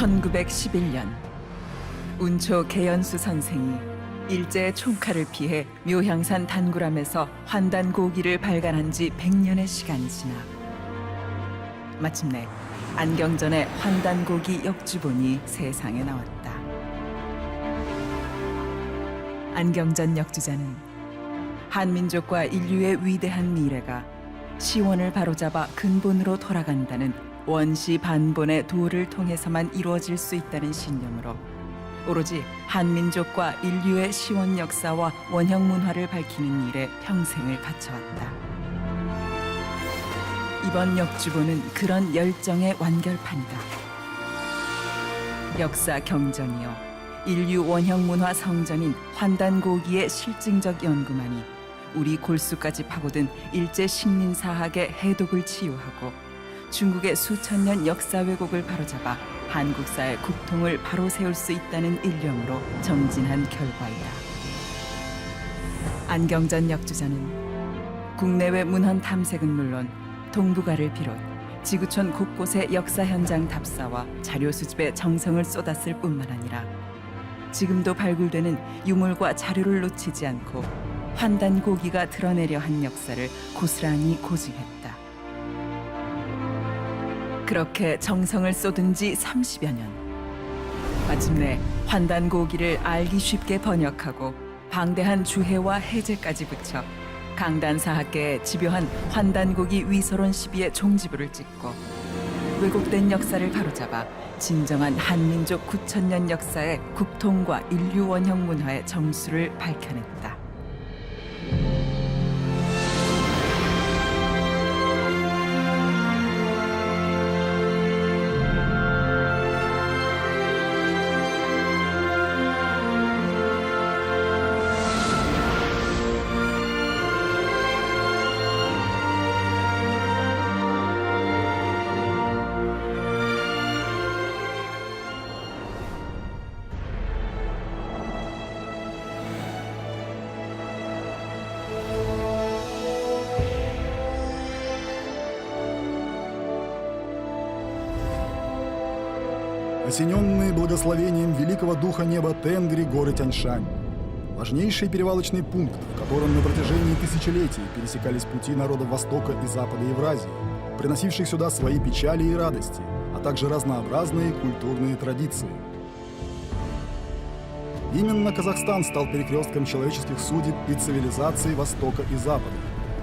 1911년 운초 개연수 선생이 일제의 총칼을 피해 묘향산 단구람에서 환단고기를 발간한 지 100년의 시간이 지나 마침내 안경전의 환단고기 역주본이 세상에 나왔다. 안경전 역주자는 한민족과 인류의 위대한 미래가 시원을 바로잡아 근본으로 돌아간다는 원시 반본의 도를 통해서만 이루어질 수 있다는 신념으로 오로지 한민족과 인류의 시원 역사와 원형 문화를 밝히는 일에 평생을 바쳐왔다. 이번 역주본은 그런 열정의 완결판이다. 역사 경전이요 인류 원형 문화 성전인 환단고기의 실증적 연구만이 우리 골수까지 파고든 일제 식민사학의 해독을 치유하고 중국의 수천 년 역사 왜곡을 바로잡아 한국사의 국통을 바로 세울 수 있다는 일념으로 정진한 결과이다. 안경전 역주자는 국내외 문헌 탐색은 물론 동북아를 비롯 지구촌 곳곳의 역사 현장 답사와 자료 수집에 정성을 쏟았을 뿐만 아니라 지금도 발굴되는 유물과 자료를 놓치지 않고 환단고기가 드러내려 한 역사를 고스란히 고증했다. 그렇게 정성을 쏟은 지 30여 년. 마침내 환단고기를 알기 쉽게 번역하고 방대한 주해와 해제까지 붙여 강단사학계에 집요한 환단고기 위서론 시비의 종지부를 찍고 왜곡된 역사를 바로잡아 진정한 한민족 9,000년 역사의 국통과 인류 원형 문화의 정수를 밝혀냈다. Осененные благословением великого духа неба Тенгри горы Тяньшань. Важнейший перевалочный пункт, в котором на протяжении тысячелетий пересекались пути народов Востока и Запада Евразии, приносивших сюда свои печали и радости, а также разнообразные культурные традиции. Именно Казахстан стал перекрестком человеческих судеб и цивилизаций Востока и Запада,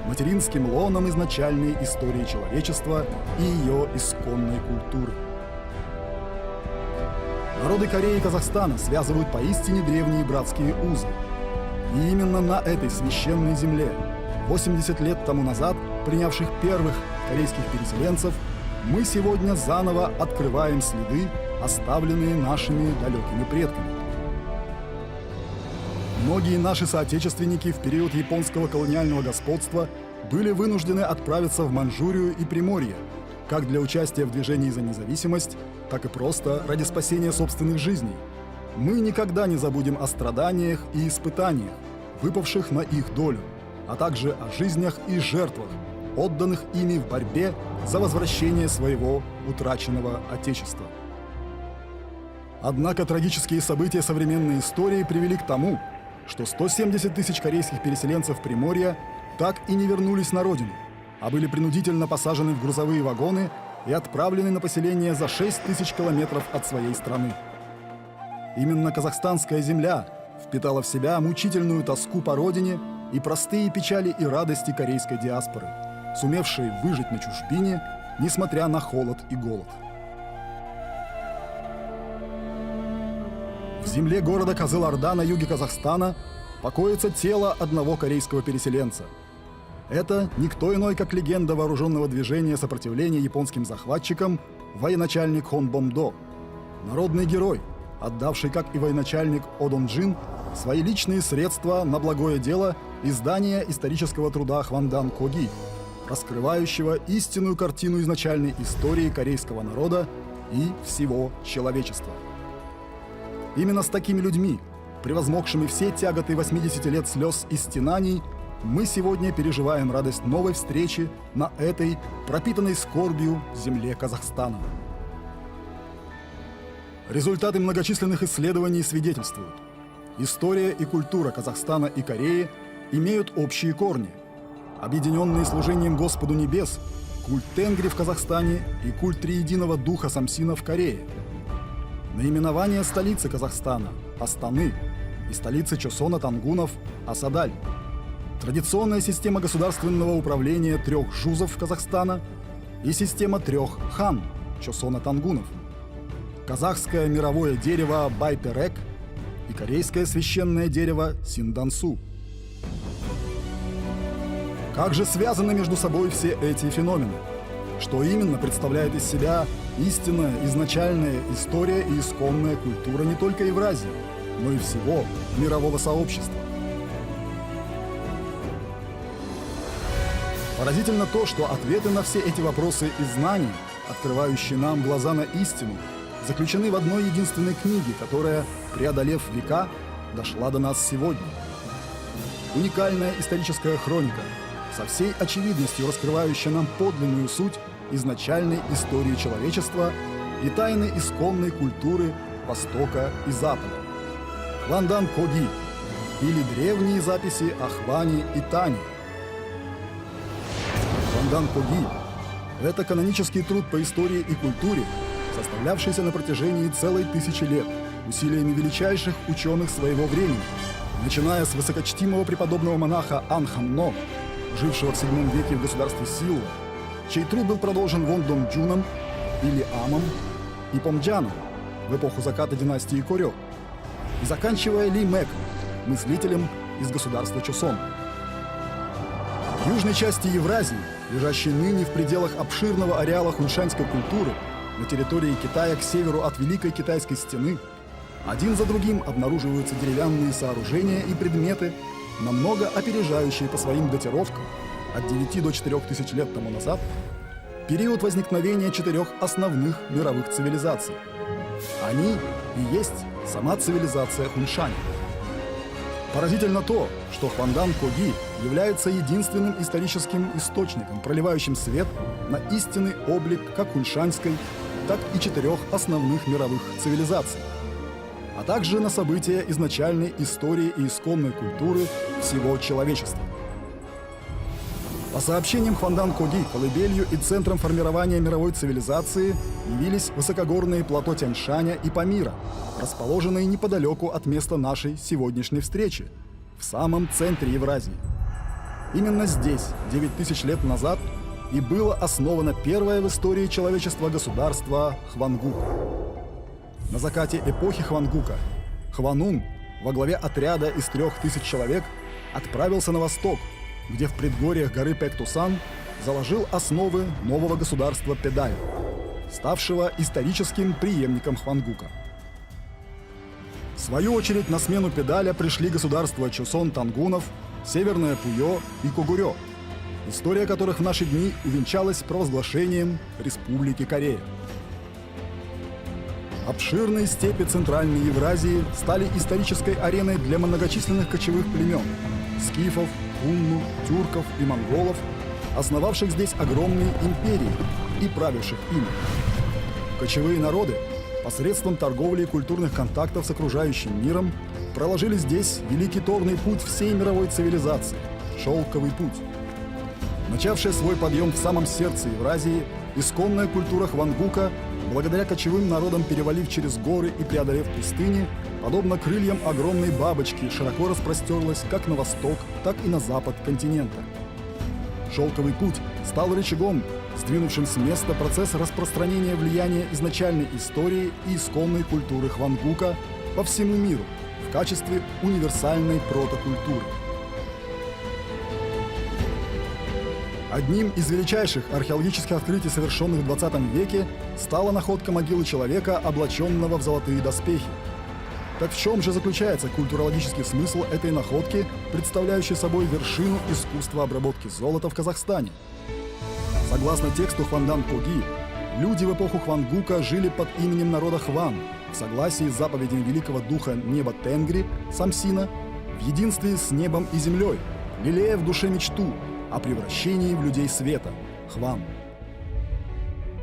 материнским лоном изначальной истории человечества и ее исконной культуры. Народы Кореи и Казахстана связывают поистине древние братские узы. И именно на этой священной земле, 80 лет тому назад, принявших первых корейских переселенцев, мы сегодня заново открываем следы, оставленные нашими далекими предками. Многие наши соотечественники в период японского колониального господства были вынуждены отправиться в Манчжурию и Приморье, как для участия в движении за независимость, так и просто ради спасения собственных жизней. Мы никогда не забудем о страданиях и испытаниях, выпавших на их долю, а также о жизнях и жертвах, отданных ими в борьбе за возвращение своего утраченного Отечества. Однако трагические события современной истории привели к тому, что 170 тысяч корейских переселенцев Приморья так и не вернулись на родину, а были принудительно посажены в грузовые вагоны и отправлены на поселение за 6 тысяч километров от своей страны. Именно казахстанская земля впитала в себя мучительную тоску по родине и простые печали и радости корейской диаспоры, сумевшей выжить на чужбине, несмотря на холод и голод. В земле города Кызыл-Орда на юге Казахстана покоится тело одного корейского переселенца. Это никто иной, как легенда вооруженного движения сопротивления японским захватчикам, военачальник Хон Бомдо, народный герой, отдавший, как и военачальник О Дон Джин, свои личные средства на благое дело издания исторического труда Хвандан Коги, раскрывающего истинную картину изначальной истории корейского народа и всего человечества. Именно с такими людьми, превозмогшими все тяготы 80 лет слез и стенаний, мы сегодня переживаем радость новой встречи на этой, пропитанной скорбью, земле Казахстана. Результаты многочисленных исследований свидетельствуют. История и культура Казахстана и Кореи имеют общие корни. Объединенные служением Господу Небес, культ Тенгри в Казахстане и культ Триединого Духа Самсина в Корее. Наименование столицы Казахстана – Астаны, и столицы Чосона Тангунов – Асадаль. Традиционная система государственного управления 3 жузов Казахстана и система 3 хан Чосона Тангунов. Казахское мировое дерево Байтерек и корейское священное дерево Синдансу. Как же связаны между собой все эти феномены? Что именно представляет из себя истинная, изначальная история и исконная культура не только Евразии, но и всего мирового сообщества? Поразительно то, что ответы на все эти вопросы и знания, открывающие нам глаза на истину, заключены в одной единственной книге, которая, преодолев века, дошла до нас сегодня. Уникальная историческая хроника, со всей очевидностью раскрывающая нам подлинную суть изначальной истории человечества и тайны исконной культуры Востока и Запада. Хвандан Коги или древние записи о Хване и Тане. Хвандан Коги – это канонический труд по истории и культуре, составлявшийся на протяжении целой 1000 лет усилиями величайших ученых своего времени, начиная с высокочтимого преподобного монаха Анхамно, жившего в VII веке в государстве Силла, чей труд был продолжен Вондон Джуном или Амом и Помджаном в эпоху заката династии Корё, и заканчивая Ли Мэком, мыслителем из государства Чосон. В южной части Евразии, лежащей ныне в пределах обширного ареала хуншанской культуры, на территории Китая к северу от Великой Китайской стены, один за другим обнаруживаются деревянные сооружения и предметы, намного опережающие по своим датировкам от 9 до 4000 лет тому назад период возникновения 4 основных мировых цивилизаций. Они и есть сама цивилизация Хуншань. Поразительно то, что Хвандан Коги является единственным историческим источником, проливающим свет на истинный облик как хуншанской, так и 4 основных мировых цивилизаций, а также на события изначальной истории и исконной культуры всего человечества. По сообщениям Хвандан Коги, колыбелью и центром формирования мировой цивилизации явились высокогорные плато Тяньшаня и Памира, расположенные неподалеку от места нашей сегодняшней встречи, в самом центре Евразии. Именно здесь, 9000 лет назад, и было основано первое в истории человечества государство Хвангук. На закате эпохи Хвангука Хванун во главе отряда из 3000 человек отправился на восток, где в предгорьях горы Пэктусан заложил основы нового государства Педаль, ставшего историческим преемником Хвангука. В свою очередь на смену Педаля пришли государства Чосон Тангунов, Северное Пуйо и Когурё, история которых в наши дни увенчалась провозглашением Республики Корея. Обширные степи Центральной Евразии стали исторической ареной для многочисленных кочевых племен – скифов, хунну, тюрков и монголов, основавших здесь огромные империи и правивших ими. Кочевые народы посредством торговли и культурных контактов с окружающим миром проложили здесь великий торный путь всей мировой цивилизации – Шелковый путь. Начавшая свой подъем в самом сердце Евразии, исконная культура Хвангука, благодаря кочевым народам перевалив через горы и преодолев пустыни, подобно крыльям огромной бабочки, широко распростерлась как на восток, так и на запад континента. Шелковый путь стал рычагом, сдвинувшим с места процесс распространения влияния изначальной истории и исконной культуры Хвангука по всему миру в качестве универсальной протокультуры. Одним из величайших археологических открытий, совершенных в 20 веке, стала находка могилы человека, облаченного в золотые доспехи. Так в чем же заключается культурологический смысл этой находки, представляющей собой вершину искусства обработки золота в Казахстане? Согласно тексту Хвандан Коги, люди в эпоху Хвангука жили под именем народа Хван, в согласии с заповедями великого духа неба Тенгри, Самсина, в единстве с небом и землей, лелея в душе мечту о превращении в людей света – Хван.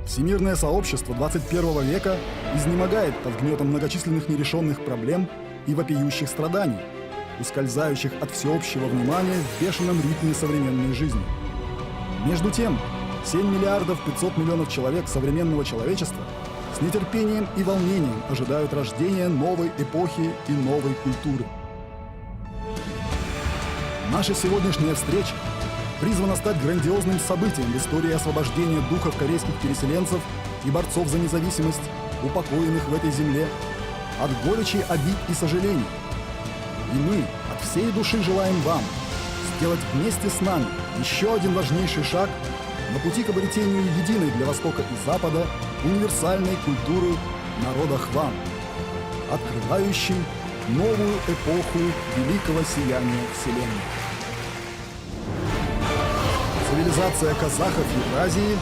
Всемирное сообщество 21 века изнемогает под гнетом многочисленных нерешенных проблем и вопиющих страданий, ускользающих от всеобщего внимания в бешеном ритме современной жизни. Между тем, 7 миллиардов 500 миллионов человек современного человечества с нетерпением и волнением ожидают рождения новой эпохи и новой культуры. Наша сегодняшняя встреча призвана стать грандиозным событием в истории освобождения духов корейских переселенцев и борцов за независимость, упокоенных в этой земле, от горечи, обид и сожалений. И мы от всей души желаем вам сделать вместе с нами еще один важнейший шаг на пути к обретению единой для Востока и Запада универсальной культуры народа Хван, открывающей новую эпоху великого сияния Вселенной. Цивилизация казахов Евразии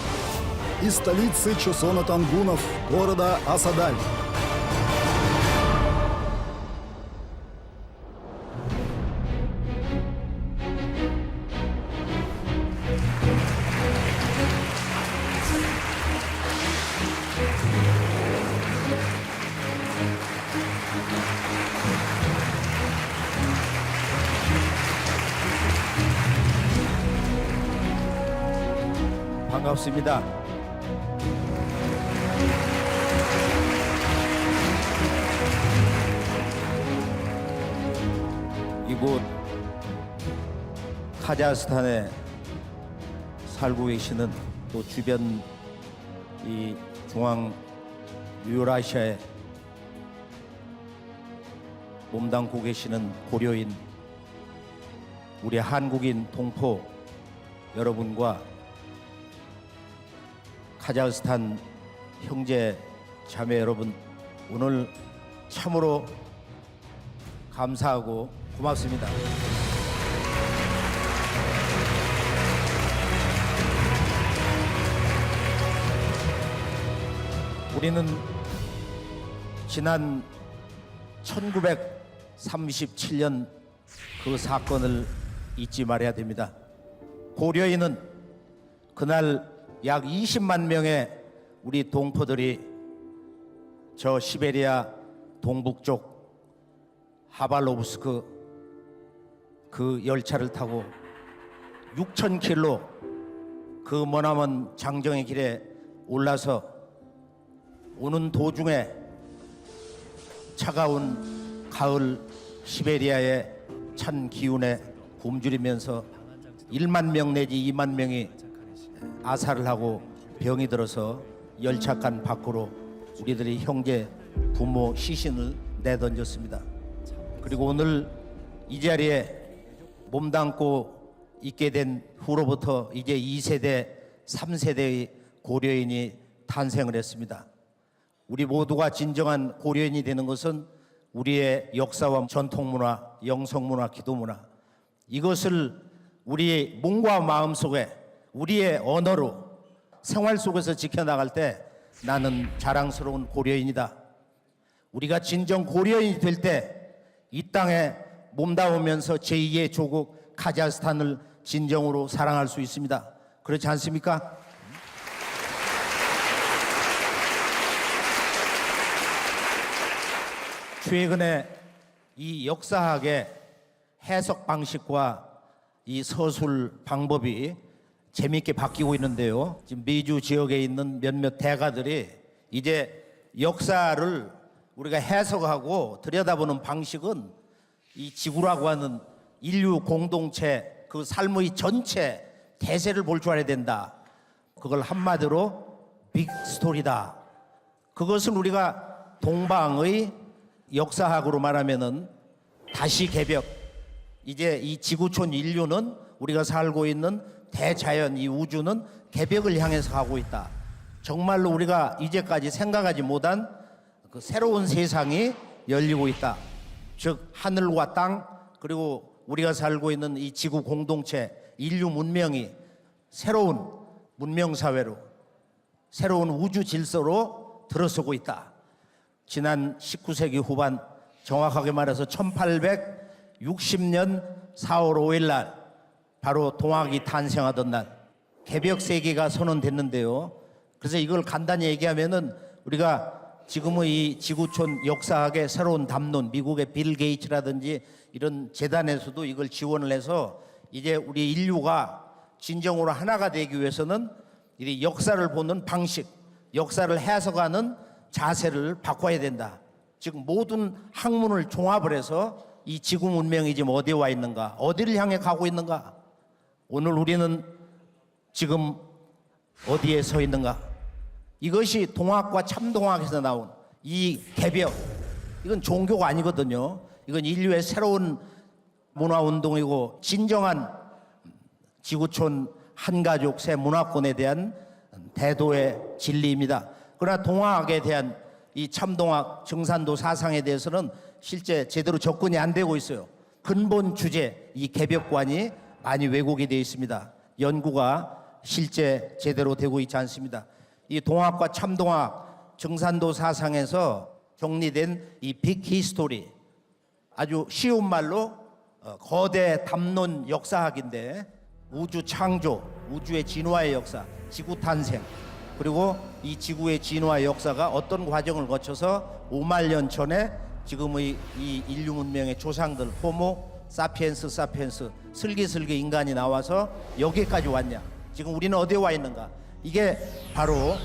из столицы Чосона Тангунов, города Асадаль. 반갑습니다. 이곳 카자흐스탄에 살고 계시는 또 주변 이 중앙 유라시아에 몸담고 계시는 고려인 우리 한국인 동포 여러분과 카자흐스탄 형제 자매 여러분, 오늘 참으로 감사하고 고맙습니다. 우리는 지난 1937년 그 사건을 잊지 말아야 됩니다. 고려인은 그날 약 20만 명의 우리 동포들이 저 시베리아 동북쪽 하발로브스크 그 열차를 타고 6,000킬로 그 머나먼 장정의 길에 올라서 오는 도중에 차가운 가을 시베리아의 찬 기운에 굶주리면서 1만 명 내지 2만 명이 아사를 하고 병이 들어서 열차간 밖으로 우리들이 형제, 부모 시신을 내던졌습니다. 그리고 오늘 이 자리에 몸담고 있게 된 후로부터 이제 2세대, 3세대의 고려인이 탄생을 했습니다. 우리 모두가 진정한 고려인이 되는 것은 우리의 역사와 전통문화, 영성문화, 기도문화, 이것을 우리의 몸과 마음속에 우리의 언어로 생활 속에서 지켜나갈 때 나는 자랑스러운 고려인이다. 우리가 진정 고려인이 될 때 이 땅에 몸담으면서 제2의 조국 카자흐스탄을 진정으로 사랑할 수 있습니다. 그렇지 않습니까? 최근에 이 역사학의 해석 방식과 이 서술 방법이 재미있게 바뀌고 있는데요. 지금 미주 지역에 있는 몇몇 대가들이 이제 역사를 우리가 해석하고 들여다보는 방식은 이 지구라고 하는 인류 공동체 그 삶의 전체 대세를 볼 줄 알아야 된다. 그걸 한마디로 빅 스토리다. 그것을 우리가 동방의 역사학으로 말하면은 다시 개벽. 이제 이 지구촌 인류는 우리가 살고 있는 대자연 이 우주는 개벽을 향해서 가고 있다. 정말로 우리가 이제까지 생각하지 못한 그 새로운 세상이 열리고 있다. 즉 하늘과 땅 그리고 우리가 살고 있는 이 지구 공동체 인류 문명이 새로운 문명 사회로 새로운 우주 질서로 들어서고 있다. 지난 19세기 후반 정확하게 말해서 1860년 4월 5일 날 바로 동학이 탄생하던 날 개벽 세계가 선언됐는데요. 그래서 이걸 간단히 얘기하면은 우리가 지금의 이 지구촌 역사학의 새로운 담론, 미국의 빌 게이츠라든지 이런 재단에서도 이걸 지원을 해서 이제 우리 인류가 진정으로 하나가 되기 위해서는 이 역사를 보는 방식, 역사를 해석하는 자세를 바꿔야 된다. 지금 모든 학문을 종합을 해서 이 지구 문명이 지금 어디에 와 있는가, 어디를 향해 가고 있는가, 오늘 우리는 지금 어디에 서 있는가, 이것이 동학과 참동학에서 나온 이 개벽, 이건 종교가 아니거든요. 이건 인류의 새로운 문화운동이고 진정한 지구촌 한가족 새 문화권에 대한 대도의 진리입니다. 그러나 동학에 대한 이 참동학 정산도 사상에 대해서는 실제 제대로 접근이 안 되고 있어요. 근본 주제, 이 개벽관이 많이 왜곡이 되어 있습니다. 연구가 실제 제대로 되고 있지 않습니다. 이 동학과 참동학 정산도 사상에서 정리된 이 빅 히스토리, 아주 쉬운 말로 거대 담론 역사학인데, 우주 창조, 우주의 진화의 역사, 지구 탄생, 그리고 이 지구의 진화의 역사가 어떤 과정을 거쳐서 5만 년 전에 지금의 이 인류 문명의 조상들 호모 사피엔스 슬기슬기 인간이 나와서 여기까지 왔냐, 지금 우리는 어디에 와 있는가, 이게 바로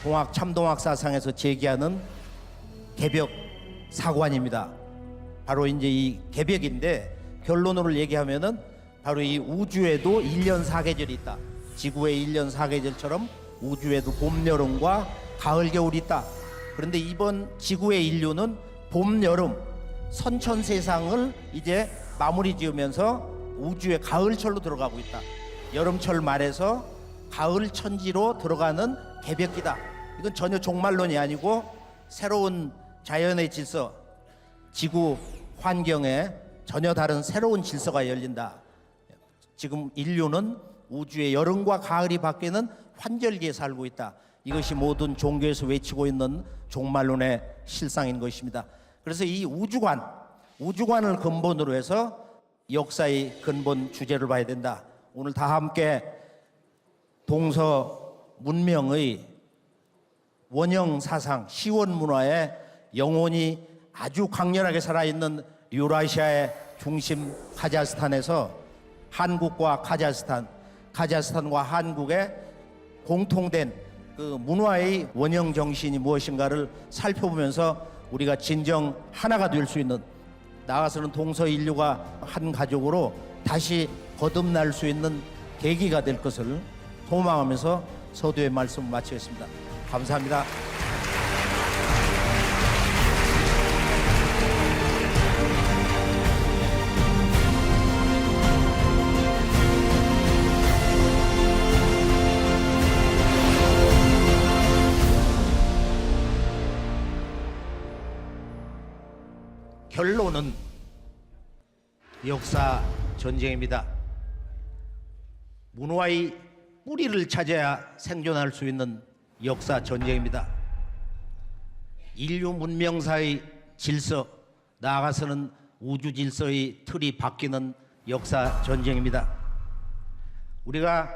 동학 참동학 사상에서 제기하는 개벽 사관입니다. 바로 이제 이 개벽인데, 결론으로 얘기하면은 바로 이 우주에도 1년 4계절이 있다. 지구의 1년 4계절처럼 우주에도 봄, 여름과 가을, 겨울이 있다. 그런데 이번 지구의 인류는 봄, 여름, 선천세상을 이제 마무리 지으면서 우주의 가을철로 들어가고 있다. 여름철 말에서 가을 천지로 들어가는 개벽기다. 이건 전혀 종말론이 아니고 새로운 자연의 질서, 지구 환경에 전혀 다른 새로운 질서가 열린다. 지금 인류는 우주의 여름과 가을이 바뀌는 환절기에 살고 있다. 이것이 모든 종교에서 외치고 있는 종말론의 실상인 것입니다. 그래서 이 우주관을 근본으로 해서 역사의 근본 주제를 봐야 된다. 오늘 다 함께 동서 문명의 원형 사상, 시원 문화의 영혼이 아주 강렬하게 살아있는 유라시아의 중심 카자흐스탄에서 한국과 카자흐스탄과 한국의 공통된 그 문화의 원형 정신이 무엇인가를 살펴보면서 우리가 진정 하나가 될 수 있는, 나아가서는 동서 인류가 한 가족으로 다시 거듭날 수 있는 계기가 될 것을 소망하면서 서두의 말씀을 마치겠습니다. 감사합니다. 결론은 역사 전쟁입니다. 문화의 뿌리를 찾아야 생존할 수 있는 역사 전쟁입니다. 인류 문명사의 질서, 나아가서는 우주 질서의 틀이 바뀌는 역사 전쟁입니다. 우리가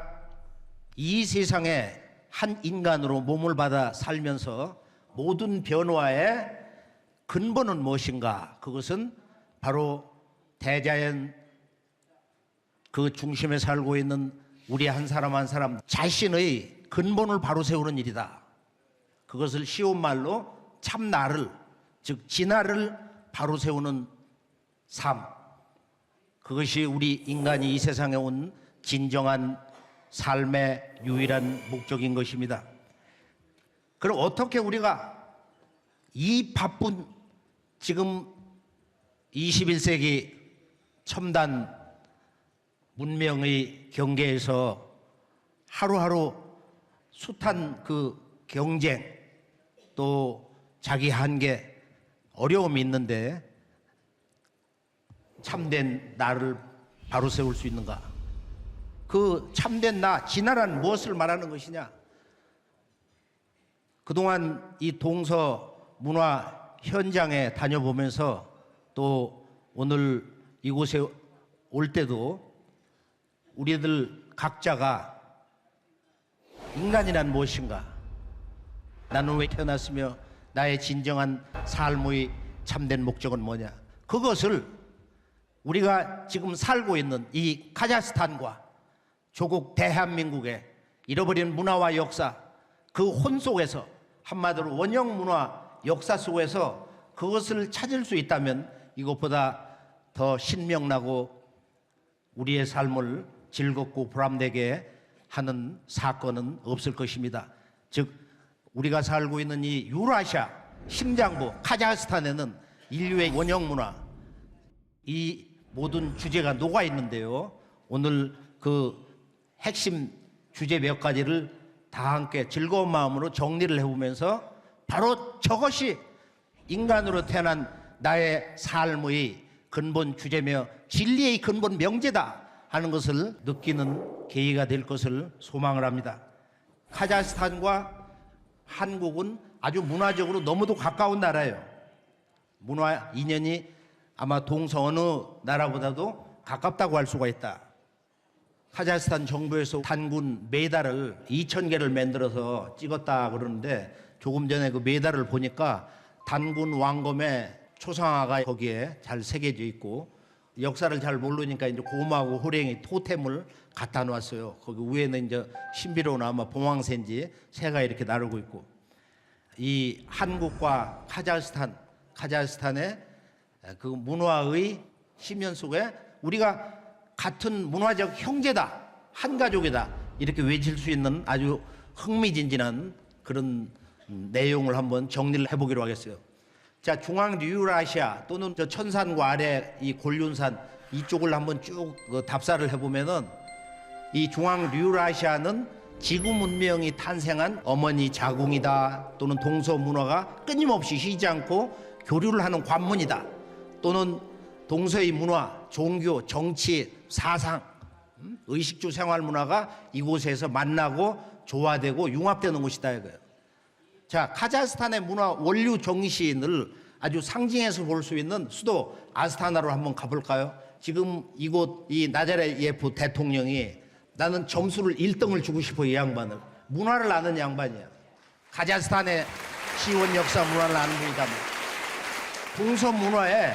이 세상에 한 인간으로 몸을 받아 살면서 모든 변화의 근본은 무엇인가? 그것은 바로 대자연 그 중심에 살고 있는 우리 한 사람 한 사람 자신의 근본을 바로 세우는 일이다. 그것을 쉬운 말로 참나를, 즉 진화를 바로 세우는 삶, 그것이 우리 인간이 이 세상에 온 진정한 삶의 유일한 목적인 것입니다. 그럼 어떻게 우리가 이 바쁜 지금 21세기 첨단 문명의 경계에서 하루하루 숱한 그 경쟁, 또 자기 한계, 어려움이 있는데 참된 나를 바로 세울 수 있는가? 그 참된 나, 진화란 무엇을 말하는 것이냐? 그동안 이 동서 문화 현장에 다녀보면서 또 오늘 이곳에 올 때도 우리들 각자가 인간이란 무엇인가? 나는 왜 태어났으며 나의 진정한 삶의 참된 목적은 뭐냐? 그것을 우리가 지금 살고 있는 이 카자흐스탄과 조국 대한민국의 잃어버린 문화와 역사, 그 혼 속에서, 한마디로 원형 문화 역사 속에서 그것을 찾을 수 있다면 이것보다 더 신명나고 우리의 삶을 즐겁고 보람되게 하는 사건은 없을 것입니다. 즉 우리가 살고 있는 이 유라시아 심장부 카자흐스탄에는 인류의 원형 문화, 이 모든 주제가 녹아 있는데요. 오늘 그 핵심 주제 몇 가지를 다 함께 즐거운 마음으로 정리를 해보면서 바로 저것이 인간으로 태어난 나의 삶의 근본 주제며 진리의 근본 명제다 하는 것을 느끼는 계기가 될 것을 소망을 합니다. 카자흐스탄과 한국은 아주 문화적으로 너무도 가까운 나라예요. 문화 인연이 아마 동서 어느 나라보다도 가깝다고 할 수가 있다. 카자흐스탄 정부에서 단군 메달을 2,000개를 만들어서 찍었다 그러는데 조금 전에 그 메달을 보니까 단군 왕검의 초상화가 거기에 잘 새겨져 있고 역사를 잘 모르니까 이제 곰하고 호랭이 토템을 갖다 놨어요. 거기 위에는 이제 신비로운 아마 봉황새인지 새가 이렇게 나르고 있고 이 한국과 카자흐스탄의 그 문화의 심연 속에 우리가 같은 문화적 형제다, 한 가족이다 이렇게 외칠 수 있는 아주 흥미진진한 그런 내용을 한번 정리를 해보기로 하겠어요. 자, 중앙 유라시아 또는 저 천산과 아래 이 곤륜산 이쪽을 한번 쭉 답사를 해보면은 이 중앙 유라시아는 지구 문명이 탄생한 어머니 자궁이다, 또는 동서 문화가 끊임없이 쉬지 않고 교류를 하는 관문이다, 또는 동서의 문화, 종교, 정치, 사상, 의식주 생활 문화가 이곳에서 만나고 조화되고 융합되는 곳이다 이거예요. 자, 카자흐스탄의 문화 원류 정신을 아주 상징해서 볼 수 있는 수도 아스타나로 한번 가볼까요? 지금 이곳 이 나자레예프 대통령이 나는 점수를 1등을 주고 싶어 이 양반을. 문화를 아는 양반이야. 카자흐스탄의 시원 역사 문화를 아는 분이다. 동서 문화의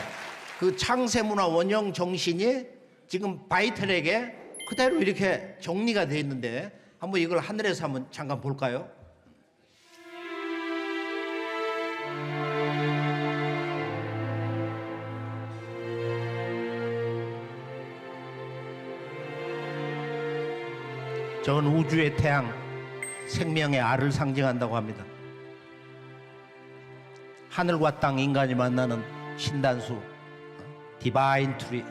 그 창세 문화 원형 정신이 지금 바이틀에게 그대로 이렇게 정리가 되어 있는데 한번 이걸 하늘에서 한번 잠깐 볼까요? 저건 우주의 태양, 생명의 알을 상징한다고 합니다. 하늘과 땅, 인간이 만나는 신단수, 디바인 트리,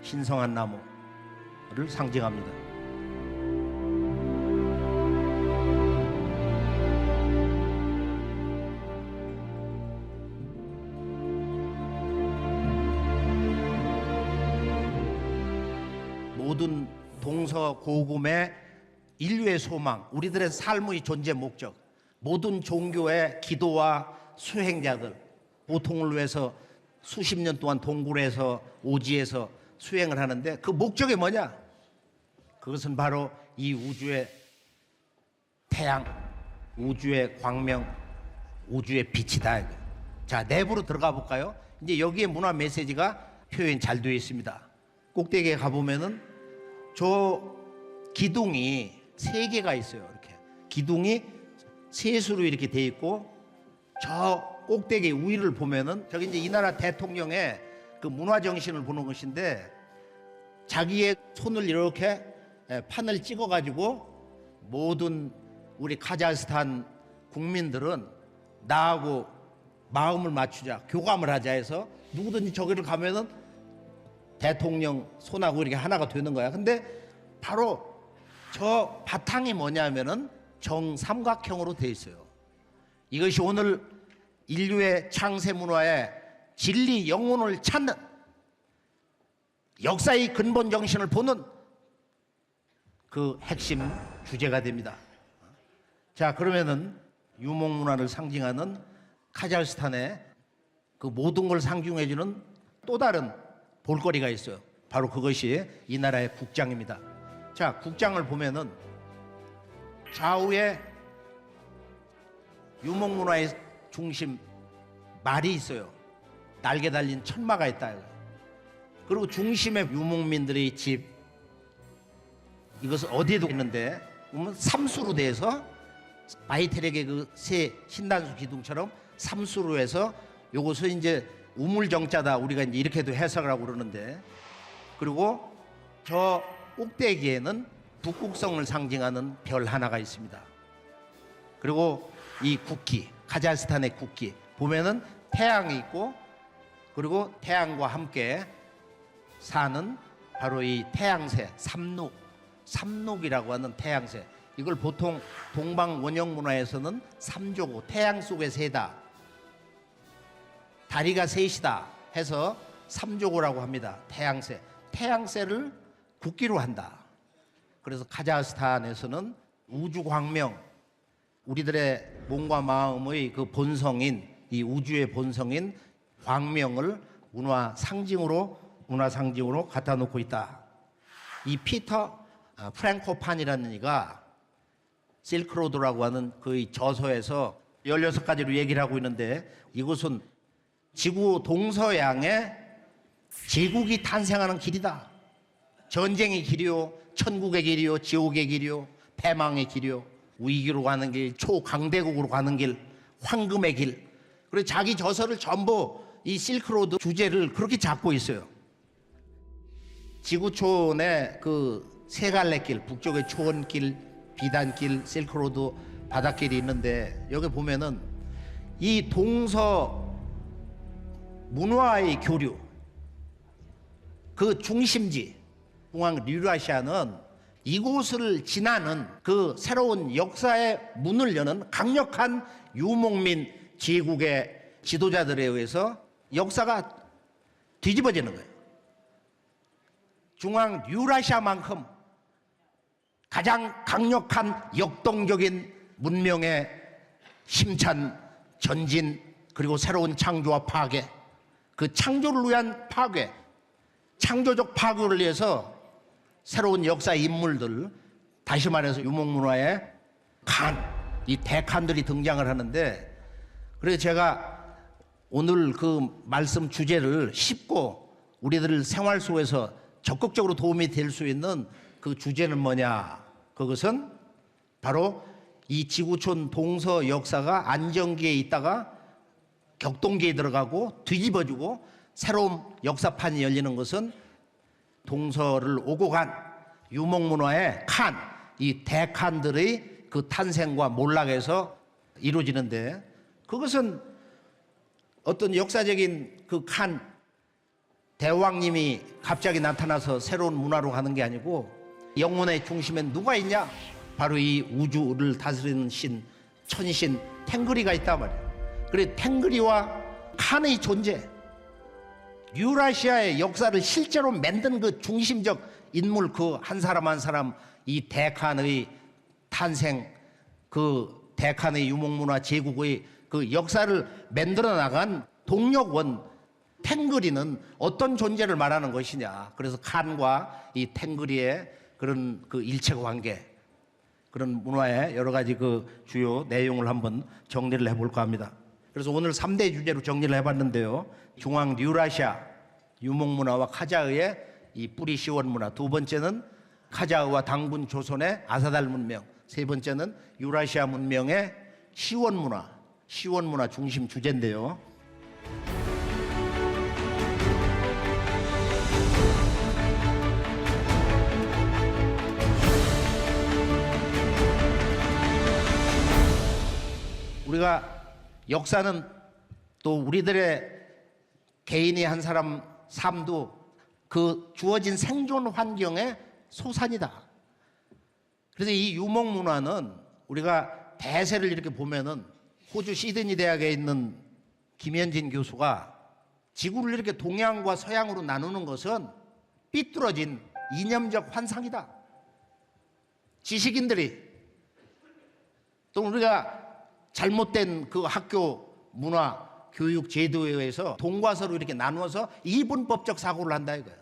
신성한 나무를 상징합니다. 모든 동서 고금의 인류의 소망, 우리들의 삶의 존재 목적, 모든 종교의 기도와 수행자들, 보통을 위해서 수십 년 동안 동굴에서 오지에서 수행을 하는데 그 목적이 뭐냐? 그것은 바로 이 우주의 태양, 우주의 광명, 우주의 빛이다. 자, 내부로 들어가 볼까요? 이제 여기에 문화 메시지가 표현 잘 되어 있습니다. 꼭대기에 가보면은 저 기둥이 3개가 있어요. 이렇게 기둥이 셋으로 이렇게 돼 있고 저 꼭대기 위를 보면은 저기 이제 이 나라 대통령의 그 문화 정신을 보는 것인데 자기의 손을 이렇게 판을 찍어 가지고 모든 우리 카자흐스탄 국민들은 나하고 마음을 맞추자, 교감을 하자 해서 누구든지 저기를 가면은 대통령 손하고 이렇게 하나가 되는 거야. 근데 바로 저 바탕이 뭐냐면은 정삼각형으로 돼 있어요. 이것이 오늘 인류의 창세 문화의 진리 영혼을 찾는 역사의 근본 정신을 보는 그 핵심 주제가 됩니다. 자, 그러면은 유목 문화를 상징하는 카자흐스탄의 그 모든 걸 상징해주는 또 다른 볼거리가 있어요. 바로 그것이 이 나라의 국장입니다. 자, 국장을 보면은 좌우에 유목문화의 중심 말이 있어요. 날개 달린 천마가 있다. 그리고 중심에 유목민들의 집, 이것은 어디에도 있는데 보면 삼수로 돼서 바이텔에게 그 새 신단수 기둥처럼 삼수로 해서 요것은 이제 우물정자다, 우리가 이제 이렇게도 해석을 하고 그러는데, 그리고 저 꼭대기에는 북극성을 상징하는 별 하나가 있습니다. 그리고 이 국기, 카자흐스탄의 국기 보면은 태양이 있고, 그리고 태양과 함께 사는 바로 이 태양새, 삼록이라고 하는 태양새, 이걸 보통 동방 원형 문화에서는 삼조고, 태양 속의 새다, 다리가 셋이다 해서 삼조고라고 합니다. 태양새, 태양새를 국기로 한다. 그래서 카자흐스탄에서는 우주광명, 우리들의 몸과 마음의 그 본성인, 이 우주의 본성인 광명을 문화 상징으로 갖다 놓고 있다. 이 피터 프랭코판이라는 이가 실크로드라고 하는 그 저서에서 16가지로 얘기를 하고 있는데, 이것은 지구 동서양의 제국이 탄생하는 길이다. 전쟁의 길이요, 천국의 길이요, 지옥의 길이요, 패망의 길이요, 위기로 가는 길, 초강대국으로 가는 길, 황금의 길. 그리고 자기 저서를 전부 이 실크로드 주제를 그렇게 잡고 있어요. 지구촌의 그 세 갈래 길, 북쪽에 초원길, 비단길, 실크로드 바닷길이 있는데, 여기 보면은 이 동서 문화의 교류, 그 중심지 중앙 유라시아는 이곳을 지나는 그 새로운 역사의 문을 여는 강력한 유목민 제국의 지도자들에 의해서 역사가 뒤집어지는 거예요. 중앙 유라시아만큼 가장 강력한 역동적인 문명의 힘찬 전진, 그리고 새로운 창조와 파괴, 그 창조를 위한 파괴, 창조적 파괴를 위해서 새로운 역사 인물들, 다시 말해서 유목문화의 이 대칸들이 등장을 하는데, 그래서 제가 오늘 그 말씀 주제를 쉽고 우리들 생활 속에서 적극적으로 도움이 될 수 있는 그 주제는 뭐냐? 그것은 바로 이 지구촌 동서 역사가 안정기에 있다가 격동기에 들어가고 뒤집어지고 새로운 역사판이 열리는 것은 동서를 오고 간 유목문화의 이 대칸들의 그 탄생과 몰락에서 이루어지는데, 그것은 어떤 역사적인 그 대왕님이 갑자기 나타나서 새로운 문화로 가는 게 아니고, 영혼의 중심엔 누가 있냐? 바로 이 우주를 다스리는 신, 천신 탱그리가 있단 말이에요. 그래, 탱그리와 칸의 존재, 유라시아의 역사를 실제로 만든 그 중심적 인물, 그 한 사람 한 사람, 이 대칸의 탄생, 그 대칸의 유목문화 제국의 그 역사를 만들어 나간 동력원 탱그리는 어떤 존재를 말하는 것이냐? 그래서 칸과 이 탱그리의 그런 그 일체관계, 그런 문화의 여러 가지 그 주요 내용을 한번 정리를 해볼까 합니다. 그래서 오늘 3대 주제로 정리를 해봤는데요. 중앙 유라시아 유목문화와 카자흐의 이 뿌리 시원 문화, 두 번째는 카자흐와 당분 조선의 아사달 문명, 세 번째는 유라시아 문명의 시원 문화 중심 주제인데요. 우리가 역사는 또 우리들의 개인이 한 사람 삶도 그 주어진 생존 환경의 소산이다. 그래서 이 유목문화는 우리가 대세를 이렇게 보면은 호주 시드니 대학에 있는 김현진 교수가 지구를 이렇게 동양과 서양으로 나누는 것은 삐뚤어진 이념적 환상이다. 지식인들이 또 우리가 잘못된 그 학교 문화 교육 제도에 의해서 동과서로 이렇게 나누어서 이분법적 사고를 한다 이거예요.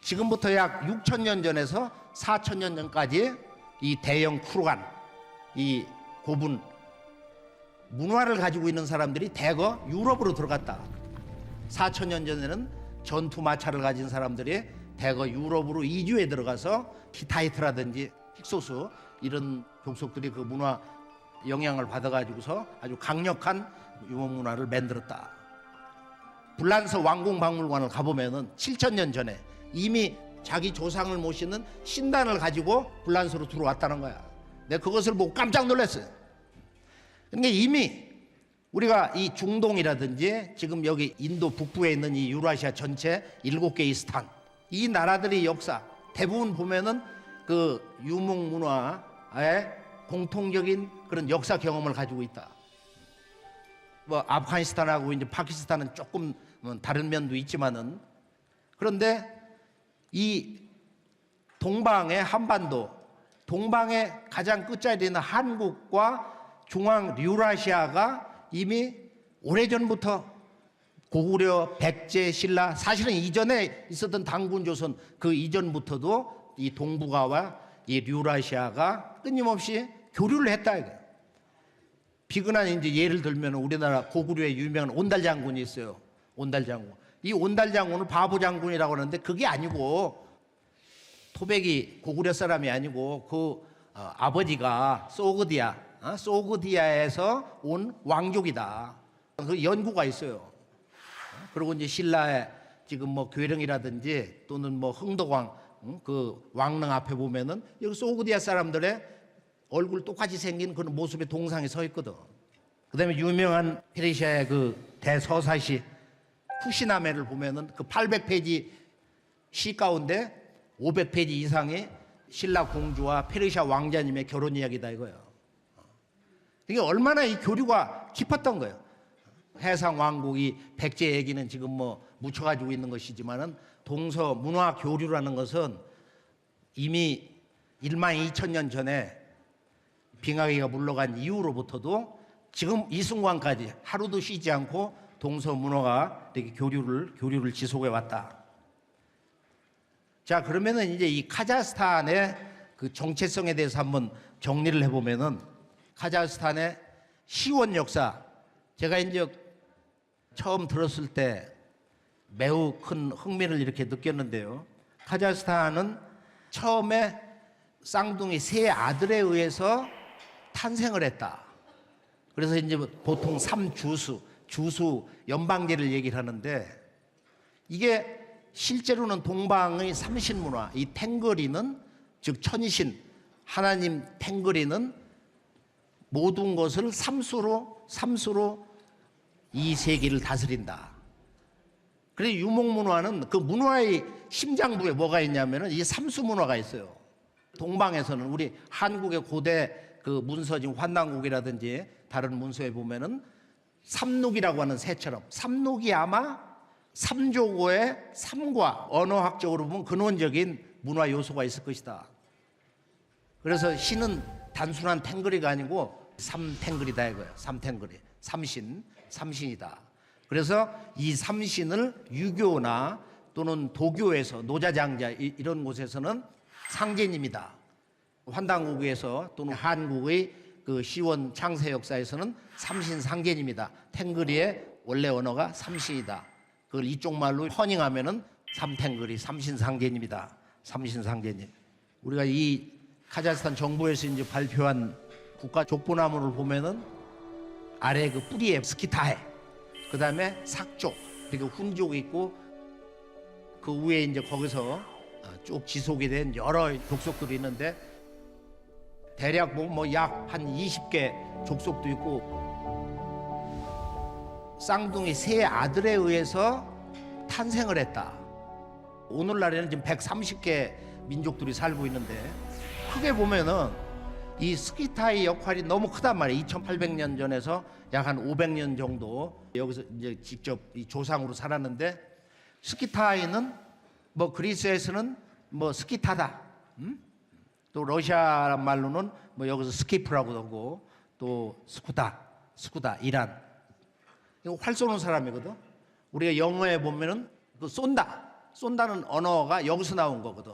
지금부터 약 6,000년 전에서 4,000년 전까지 이 대형 쿠르간, 이 고분 문화를 가지고 있는 사람들이 대거 유럽으로 들어갔다. 4,000년 전에는 전투 마차를 가진 사람들이 대거 유럽으로 이주해 들어가서 히타이트라든지 힉소스 이런 족속들이 그 문화 영향을 받아가지고서 아주 강력한 유목 문화를 만들었다. 불란서 왕궁박물관을 가보면은 7,000년 전에 이미 자기 조상을 모시는 신단을 가지고 불란서로 들어왔다는 거야. 내가 그것을 보고 깜짝 놀랐어요. 그러니까 이미 우리가 이 중동이라든지 지금 여기 인도 북부에 있는 이 유라시아 전체 7개의 스탄, 이 나라들의 역사 대부분 보면은 그 유목 문화의 공통적인 그런 역사 경험을 가지고 있다. 뭐 아프가니스탄하고 이제 파키스탄은 조금 다른 면도 있지만은, 그런데 이 동방의 한반도, 동방의 가장 끝자리에 있는 한국과 중앙 유라시아가 이미 오래전부터 고구려, 백제, 신라, 사실은 이전에 있었던 당군 조선 그 이전부터도 이 동북아와 이 유라시아가 끊임없이 교류를 했다 이거. 비근한 이제 예를 들면 우리나라 고구려에 유명한 온달 장군이 있어요. 온달 장군. 이 온달 장군을 바보 장군이라고 하는데 그게 아니고, 토백이 고구려 사람이 아니고 그 아버지가 소그디아에서 온 왕족이다. 그 연구가 있어요. 그리고 이제 신라의 지금 뭐 괴령이라든지 또는 뭐 흥덕왕 그 왕릉 앞에 보면은 여기 소그디아 사람들의 얼굴 똑같이 생긴 그런 모습의 동상이 서 있거든. 그다음에 유명한 페르시아의 그 대서사시 푸시나메를 보면은 그 800페이지 시 가운데 500페이지 이상이 신라 공주와 페르시아 왕자님의 결혼 이야기다 이거예요. 이게 얼마나 이 교류가 깊었던 거예요. 해상 왕국이 백제 얘기는 지금 뭐 묻혀가지고 있는 것이지만은 동서 문화 교류라는 것은 이미 12,000년 전에 빙하기가 물러간 이후로부터도 지금 이 순간까지 하루도 쉬지 않고 동서 문화가 이렇게 교류를 지속해 왔다. 자, 그러면은 이제 이 카자흐스탄의 그 정체성에 대해서 한번 정리를 해보면은, 카자흐스탄의 시원 역사, 제가 이제 처음 들었을 때 매우 큰 흥미를 이렇게 느꼈는데요. 카자흐스탄은 처음에 쌍둥이 세 아들에 의해서 탄생을 했다. 그래서 이제 보통 주수 연방제를 얘기를 하는데, 이게 실제로는 동방의 삼신문화, 이 탱거리는 즉 천신 하나님 탱거리는 모든 것을 삼수로 이 세계를 다스린다. 그래서 유목문화는 그 문화의 심장부에 뭐가 있냐면은 이 삼수 문화가 있어요. 동방에서는 우리 한국의 고대 그 문서진 환난국이라든지 다른 문서에 보면은 삼록이라고 하는 새처럼, 삼록이 아마 삼조고의 삼과 언어학적으로 보면 근원적인 문화 요소가 있을 것이다. 그래서 신은 단순한 탱거리가 아니고 삼탱거리다 이거예요. 삼탱거리, 삼신이다. 그래서 이 삼신을 유교나 또는 도교에서 노자장자 이런 곳에서는 상제님이다. 환단국에서 또는 한국의 그 시원 창세 역사에서는 삼신 상제님이다. 탱거리의 원래 언어가 삼신이다. 그걸 이쪽 말로 허닝하면은 삼탱거리, 삼신상제님이다. 삼신상제님. 우리가 이 카자흐스탄 정부에서 이제 발표한 국가 족보나무를 보면은 아래 그 뿌리에 스키타해, 그 다음에 삭족, 그리고 훈족이 있고 그 위에 이제 거기서 쭉 지속이 된 여러 족속들이 있는데, 대략 뭐 약 한 20개 족속도 있고, 쌍둥이 세 아들에 의해서 탄생을 했다. 오늘날에는 지금 130개 민족들이 살고 있는데, 크게 보면은 이 스키타의 역할이 너무 크단 말이에요. 2800년 전에서 약 한 500년 정도 여기서 이제 직접 이 조상으로 살았는데, 스키타이는 뭐 그리스에서는 뭐 스키타다, 또 러시아 말로는 뭐 여기서 스키프라고 하고, 또 스쿠다 이란, 이거 활 쏘는 사람이거든. 우리가 영어에 보면은 그 쏜다는 언어가 여기서 나온 거거든.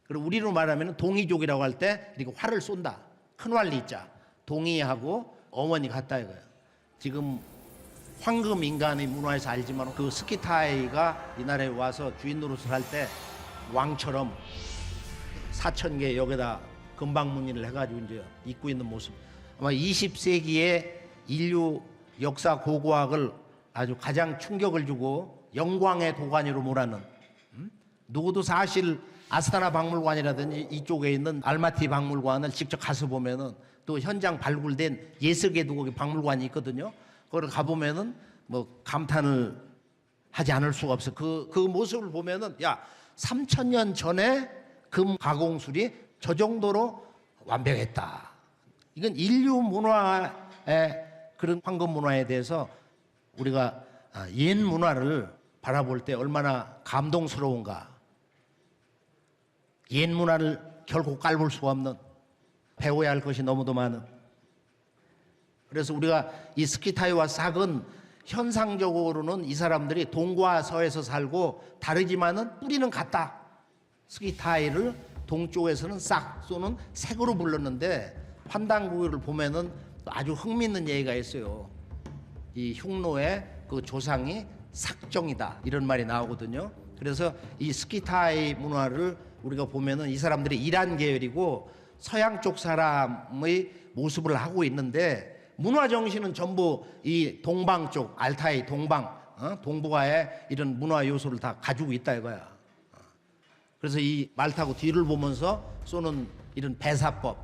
그리고 우리로 말하면 동이족이라고 할 때 이렇게 활을 쏜다. 큰왈리자 동이하고 어머니 같다 이거예요. 지금 황금 인간의 문화에서 알지만 그 스키타이가 이 나라에 와서 주인 노릇을 할 때 왕처럼 4,000개 여기다 금방무늬를 해가지고 이제 입고 있는 모습. 아마 20세기에 인류 역사 고고학을 아주 가장 충격을 주고 영광의 도가니로 몰아넣은 누구도 사실 아스타나 박물관이라든지 이쪽에 있는 알마티 박물관을 직접 가서 보면은 또 현장 발굴된 예석에도 거기 박물관이 있거든요. 거기 가보면은 뭐 감탄을 하지 않을 수가 없어. 그 모습을 보면은 야 3,000년 전에 금 가공술이 저 정도로 완벽했다. 이건 인류 문화의 그런 황금 문화에 대해서 우리가 옛 문화를 바라볼 때 얼마나 감동스러운가. 옛 문화를 결코 깔볼 수가 없는, 배워야 할 것이 너무도 많은. 그래서 우리가 이 스키타이와 싹은 현상적으로는 이 사람들이 동과 서에서 살고 다르지만은 뿌리는 같다. 스키타이를 동쪽에서는 싹 쏘는 색으로 불렀는데 환단구를 보면은 아주 흥미있는 얘기가 있어요. 이 흉노의 그 조상이 삭정이다 이런 말이 나오거든요. 그래서 이 스키타이 문화를 우리가 보면은 이 사람들이 이란 계열이고 서양 쪽 사람의 모습을 하고 있는데 문화 정신은 전부 이 동방 쪽 알타이 동방 동북아의 이런 문화 요소를 다 가지고 있다 이거야. 그래서 이 말 타고 뒤를 보면서 쏘는 이런 배사법,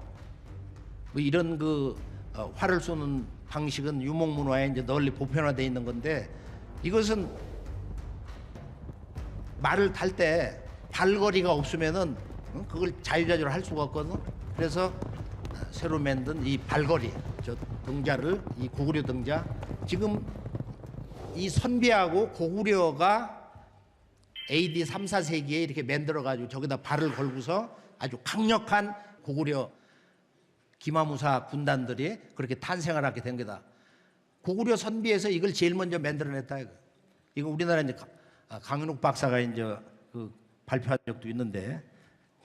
뭐 이런 활을 쏘는 방식은 유목 문화에 이제 널리 보편화되어 있는 건데 이것은 말을 탈 때 발거리가 없으면은 그걸 자유자재로 할 수가 없거든. 그래서 새로 만든 이 발거리, 저 등자를 이 고구려 등자, 지금 이 선비하고 고구려가 AD 3, 4세기에 이렇게 만들어가지고 저기다 발을 걸고서 아주 강력한 고구려 기마무사 군단들이 그렇게 탄생을 하게 된 거다. 고구려 선비에서 이걸 제일 먼저 만들어냈다. 이거 우리나라 이제 강윤욱 박사가 이제 그 발표한 적도 있는데,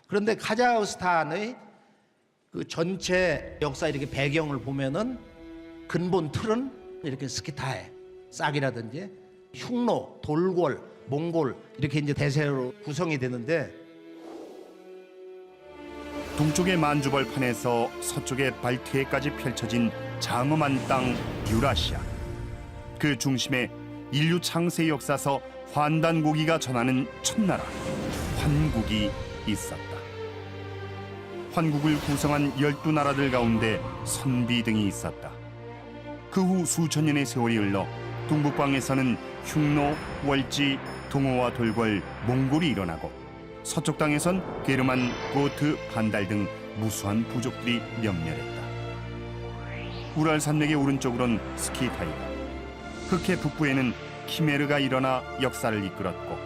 그런데 카자흐스탄의 그 전체 역사 이렇게 배경을 보면은 근본 틀은 이렇게 스키타이, 싹이라든지 흉노, 돌골, 몽골 이렇게 이제 대세로 구성이 되는데 동쪽의 만주벌판에서 서쪽의 발트해까지 펼쳐진 장엄한 땅 유라시아. 그 중심에 인류 창세 역사서 환단고기가 전하는 첫나라 환국이 있었다. 환국을 구성한 12나라들 가운데 선비 등이 있었다. 그 후 수천 년의 세월이 흘러 동북방에서는 흉노, 월지, 동호와 돌궐, 몽골이 일어나고 서쪽 땅에선 게르만, 고트, 반달 등 무수한 부족들이 면멸했다. 우랄 산맥의 오른쪽으론 스키타이가, 흑해 북부에는 키메르가 일어나 역사를 이끌었고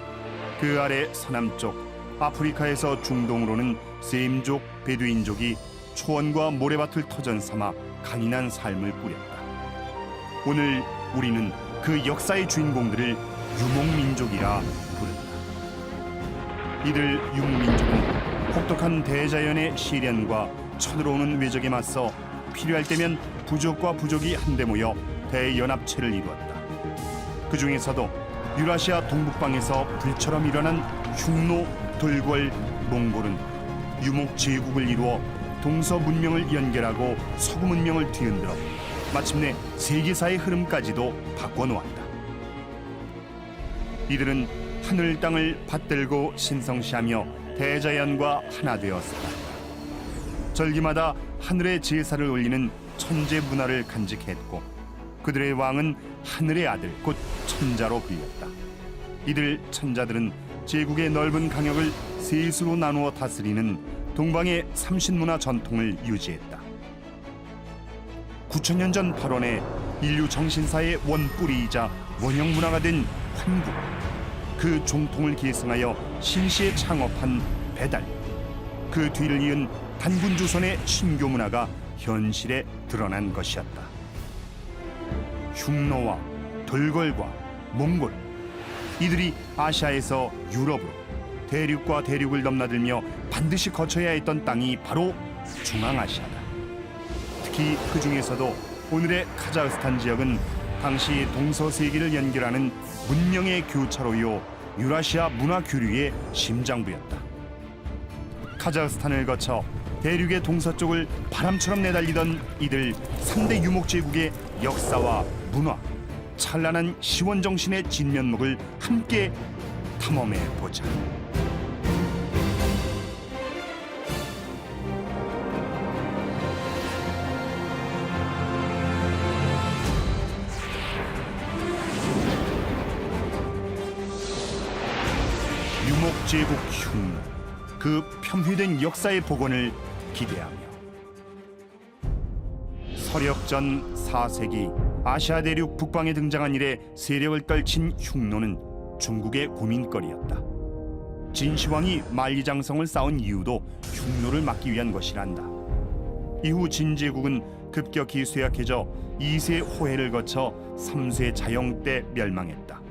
그 아래 서남쪽 아프리카에서 중동으로는 셈족, 베두인족이 초원과 모래밭을 터전 삼아 강인한 삶을 꾸렸다. 오늘 우리는 그 역사의 주인공들을 유목민족이라 부른다. 이들 유목민족은 혹독한 대자연의 시련과 쳐들어오는 외적에 맞서 필요할 때면 부족과 부족이 한데 모여 대연합체를 이루었다. 그 중에서도 유라시아 동북방에서 불처럼 일어난 흉노, 돌궐, 몽골은 유목 제국을 이루어 동서 문명을 연결하고 서구 문명을 뒤흔들어 마침내 세계사의 흐름까지도 바꿔놓았다. 이들은 하늘 땅을 받들고 신성시하며 대자연과 하나 되어 살았다. 절기마다 하늘의 제사를 올리는 천재 문화를 간직했고 그들의 왕은 하늘의 아들 곧 천자로 불렸다. 이들 천자들은 제국의 넓은 강역을 세수로 나누어 다스리는 동방의 삼신문화 전통을 유지했다. 9,000년 전 발원해 인류 정신사의 원뿌리이자 원형 문화가 된 환국, 그 종통을 계승하여 신시에 창업한 배달, 그 뒤를 이은 단군조선의 신교 문화가 현실에 드러난 것이었다. 흉노와 돌궐과 몽골, 이들이 아시아에서 유럽으로 대륙과 대륙을 넘나들며 반드시 거쳐야 했던 땅이 바로 중앙아시아다. 특히 그 중에서도 오늘의 카자흐스탄 지역은 당시 동서세계를 연결하는 문명의 교차로요 유라시아 문화 교류의 심장부였다. 카자흐스탄을 거쳐 대륙의 동서쪽을 바람처럼 내달리던 이들 3대 유목제국의 역사와 문화, 찬란한 시원정신의 진면목을 함께 탐험해 보자. 유목제국 흉노, 그 폄훼된 역사의 복원을 기대하며 서력전 4세기 아시아 대륙 북방에 등장한 이래 세력을 떨친 흉노는 중국의 고민거리였다. 진시황이 만리장성을 쌓은 이유도 흉노를 막기 위한 것이란다. 이후 진제국은 급격히 쇠약해져 2세 호해를 거쳐 3세 자영 때 멸망했다.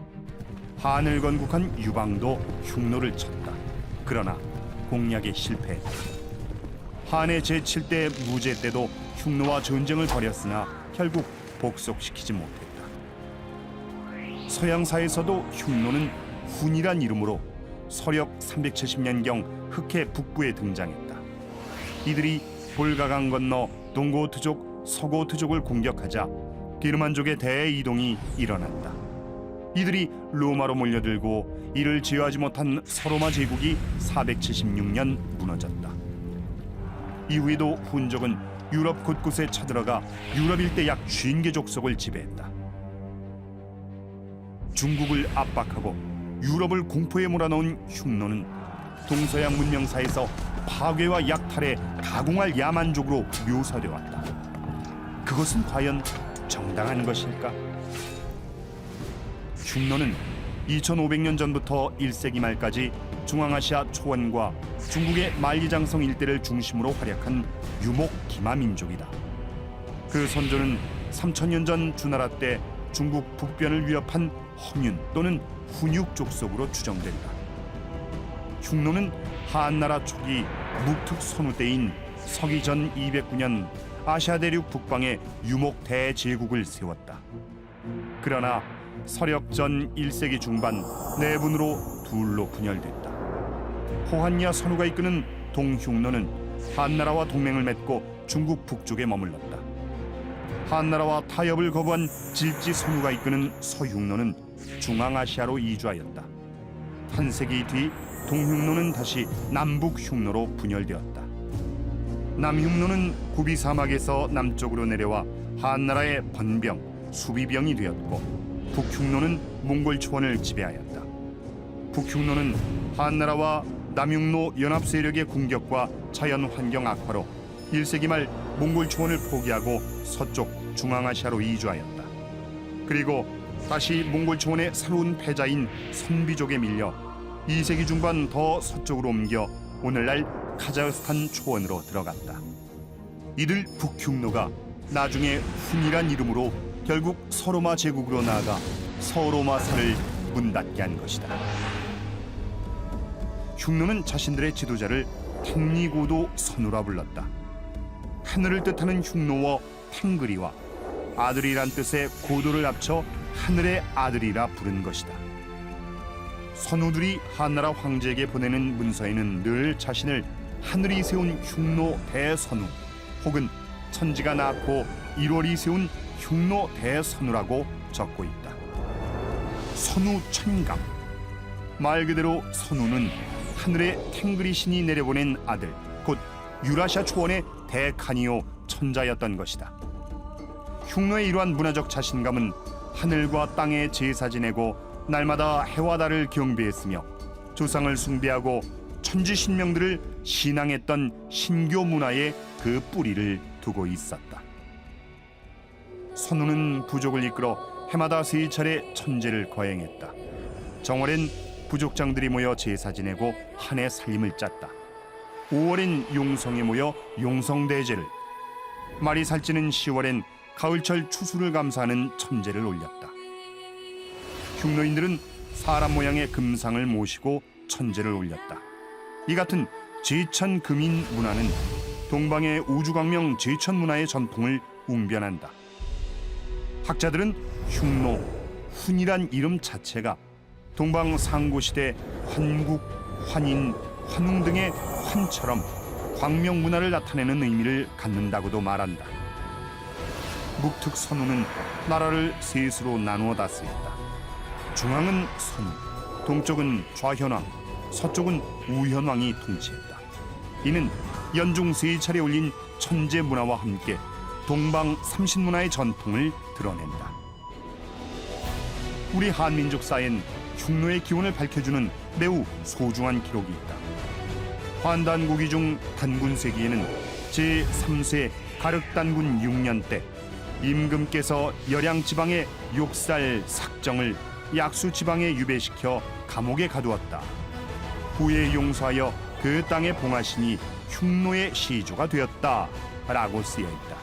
한을 건국한 유방도 흉노를 쳤다. 그러나 공략에 실패했다. 한의 제7대 무제 때도 흉노와 전쟁을 벌였으나 결국 복속시키지 못했다. 서양사에서도 흉노는 훈이란 이름으로 서력 370년경 흑해 북부에 등장했다. 이들이 볼가강 건너 동고트족, 서고트족을 공격하자 게르만족의 대이동이 일어났다. 이들이 로마로 몰려들고 이를 제어하지 못한 서로마 제국이 476년 무너졌다. 이후에도 훈족은 유럽 곳곳에 쳐들어가 유럽 일대 약 50개 족속을 지배했다. 중국을 압박하고 유럽을 공포에 몰아넣은 흉노는 동서양 문명사에서 파괴와 약탈에 가공할 야만족으로 묘사되어 왔다. 그것은 과연 정당한 것일까? 흉노는 2500년 전부터 1세기 말까지 중앙아시아 초원과 중국의 만리장성 일대를 중심으로 활약한 유목 기마 민족이다. 그 선조는 3000년 전 주나라 때 중국 북변을 위협한 허뮨 또는 훈육 족속으로 추정된다. 흉노는 한나라 초기 묵특 선우 때인 서기 전 209년 아시아 대륙 북방에 유목 대제국을 세웠다. 그러나 서력 전 1세기 중반 내분으로 둘로 분열됐다. 호한야 선우가 이끄는 동흉노는 한나라와 동맹을 맺고 중국 북쪽에 머물렀다. 한나라와 타협을 거부한 질지 선우가 이끄는 서흉노는 중앙아시아로 이주하였다. 한 세기 뒤 동흉노는 다시 남북흉노로 분열되었다. 남흉노는 고비 사막에서 남쪽으로 내려와 한나라의 번병, 수비병이 되었고 북흉노는 몽골 초원을 지배하였다. 북흉노는 한나라와 남흉노 연합 세력의 공격과 자연 환경 악화로 1세기 말 몽골 초원을 포기하고 서쪽 중앙아시아로 이주하였다. 그리고 다시 몽골 초원의 새로운 패자인 선비족에 밀려 2세기 중반 더 서쪽으로 옮겨 오늘날 카자흐스탄 초원으로 들어갔다. 이들 북흉노가 나중에 훈이란 이름으로 결국 서로마 제국으로 나아가 서로마사를 문닫게 한 것이다. 흉노는 자신들의 지도자를 탱리고도 선우라 불렀다. 하늘을 뜻하는 흉노어 탱그리와 아들이란 뜻의 고도를 합쳐 하늘의 아들이라 부른 것이다. 선우들이 한나라 황제에게 보내는 문서에는 늘 자신을 하늘이 세운 흉노 대선우 혹은 천지가 낳고 1월이 세운 흉노 대선우라고 적고 있다. 선우 천감, 말 그대로 선우는 하늘의 탱그리 신이 내려보낸 아들, 곧 유라시아 초원의 대칸이요 천자였던 것이다. 흉노의 이러한 문화적 자신감은 하늘과 땅에 제사 지내고 날마다 해와 달을 경배했으며 조상을 숭배하고 천지신명들을 신앙했던 신교 문화에 그 뿌리를 두고 있었다. 선우는 부족을 이끌어 해마다 3차례 천제를 거행했다. 정월엔 부족장들이 모여 제사 지내고 한 해 살림을 짰다. 5월엔 용성에 모여 용성대제를, 말이 살찌는 10월엔 가을철 추수를 감사하는 천제를 올렸다. 흉노인들은 사람 모양의 금상을 모시고 천제를 올렸다. 이 같은 제천금인 문화는 동방의 우주광명 제천 문화의 전통을 웅변한다. 학자들은 흉노, 훈이란 이름 자체가 동방 상고시대 환국, 환인, 환웅 등의 환처럼 광명 문화를 나타내는 의미를 갖는다고도 말한다. 묵특선우는 나라를 셋으로 나누어 다스렸다. 중앙은 선우, 동쪽은 좌현왕, 서쪽은 우현왕이 통치했다. 이는 연중 세 차례 올린 천재 문화와 함께 동방 삼신문화의 전통을 드러낸다. 우리 한민족사엔 흉노의 기원을 밝혀주는 매우 소중한 기록이 있다. 환단고기 중 단군세기에는 제3세 가륵단군 6년 때 임금께서 열양지방의 욕살 삭정을 약수지방에 유배시켜 감옥에 가두었다. 후에 용서하여 그 땅에 봉하시니 흉노의 시조가 되었다라고 쓰여있다.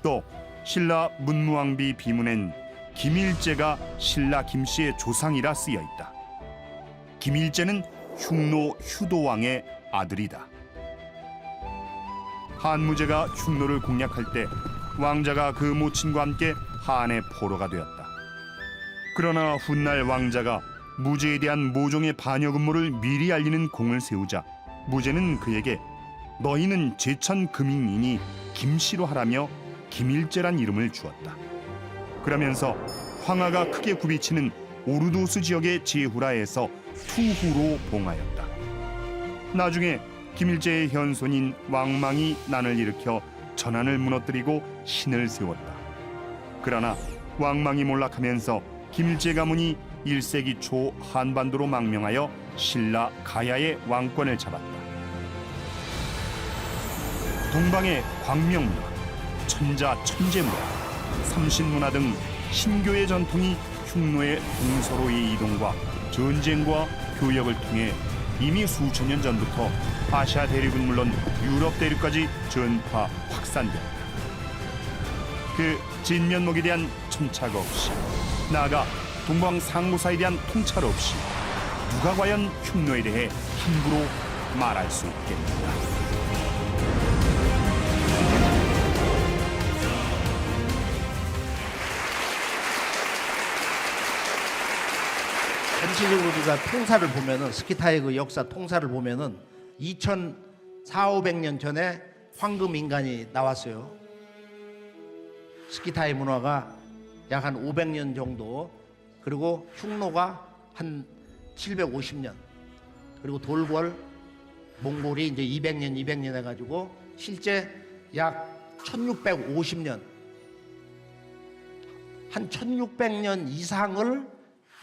또 신라 문무왕비 비문엔 김일제가 신라 김씨의 조상이라 쓰여있다. 김일제는 흉노 휴도왕의 아들이다. 한무제가 흉노를 공략할 때 왕자가 그 모친과 함께 한의 포로가 되었다. 그러나 훗날 왕자가 무제에 대한 모종의 반역 음모를 미리 알리는 공을 세우자 무제는 그에게 너희는 제천 금인이니 김씨로 하라며 김일제란 이름을 주었다. 그러면서 황하가 크게 굽이치는 오르도스 지역의 제후라에서 투후로 봉하였다. 나중에 김일제의 현손인 왕망이 난을 일으켜 전한을 무너뜨리고 신을 세웠다. 그러나 왕망이 몰락하면서 김일제 가문이 1세기 초 한반도로 망명하여 신라 가야의 왕권을 잡았다. 동방의 광명문화, 천자 천재문화, 삼신문화 등 신교의 전통이 흉노의 동서로의 이동과 전쟁과 교역을 통해 이미 수천 년 전부터 아시아 대륙은 물론 유럽 대륙까지 전파 확산되었다. 그 진면목에 대한 첨차가 없이 나아가 동방 상고사에 대한 통찰 없이 누가 과연 흉노에 대해 함부로 말할 수 있겠는가? 전체적으로 우리가 통사를 보면은 스키타의 그 역사 통사를 보면은 2,400~500년 전에 황금 인간이 나왔어요. 스키타의 문화가 약 한 500년 정도, 그리고 흉노가 한 750년, 그리고 돌궐 몽골이 이제 200년 해가지고 실제 약 1650년, 한 1600년 이상을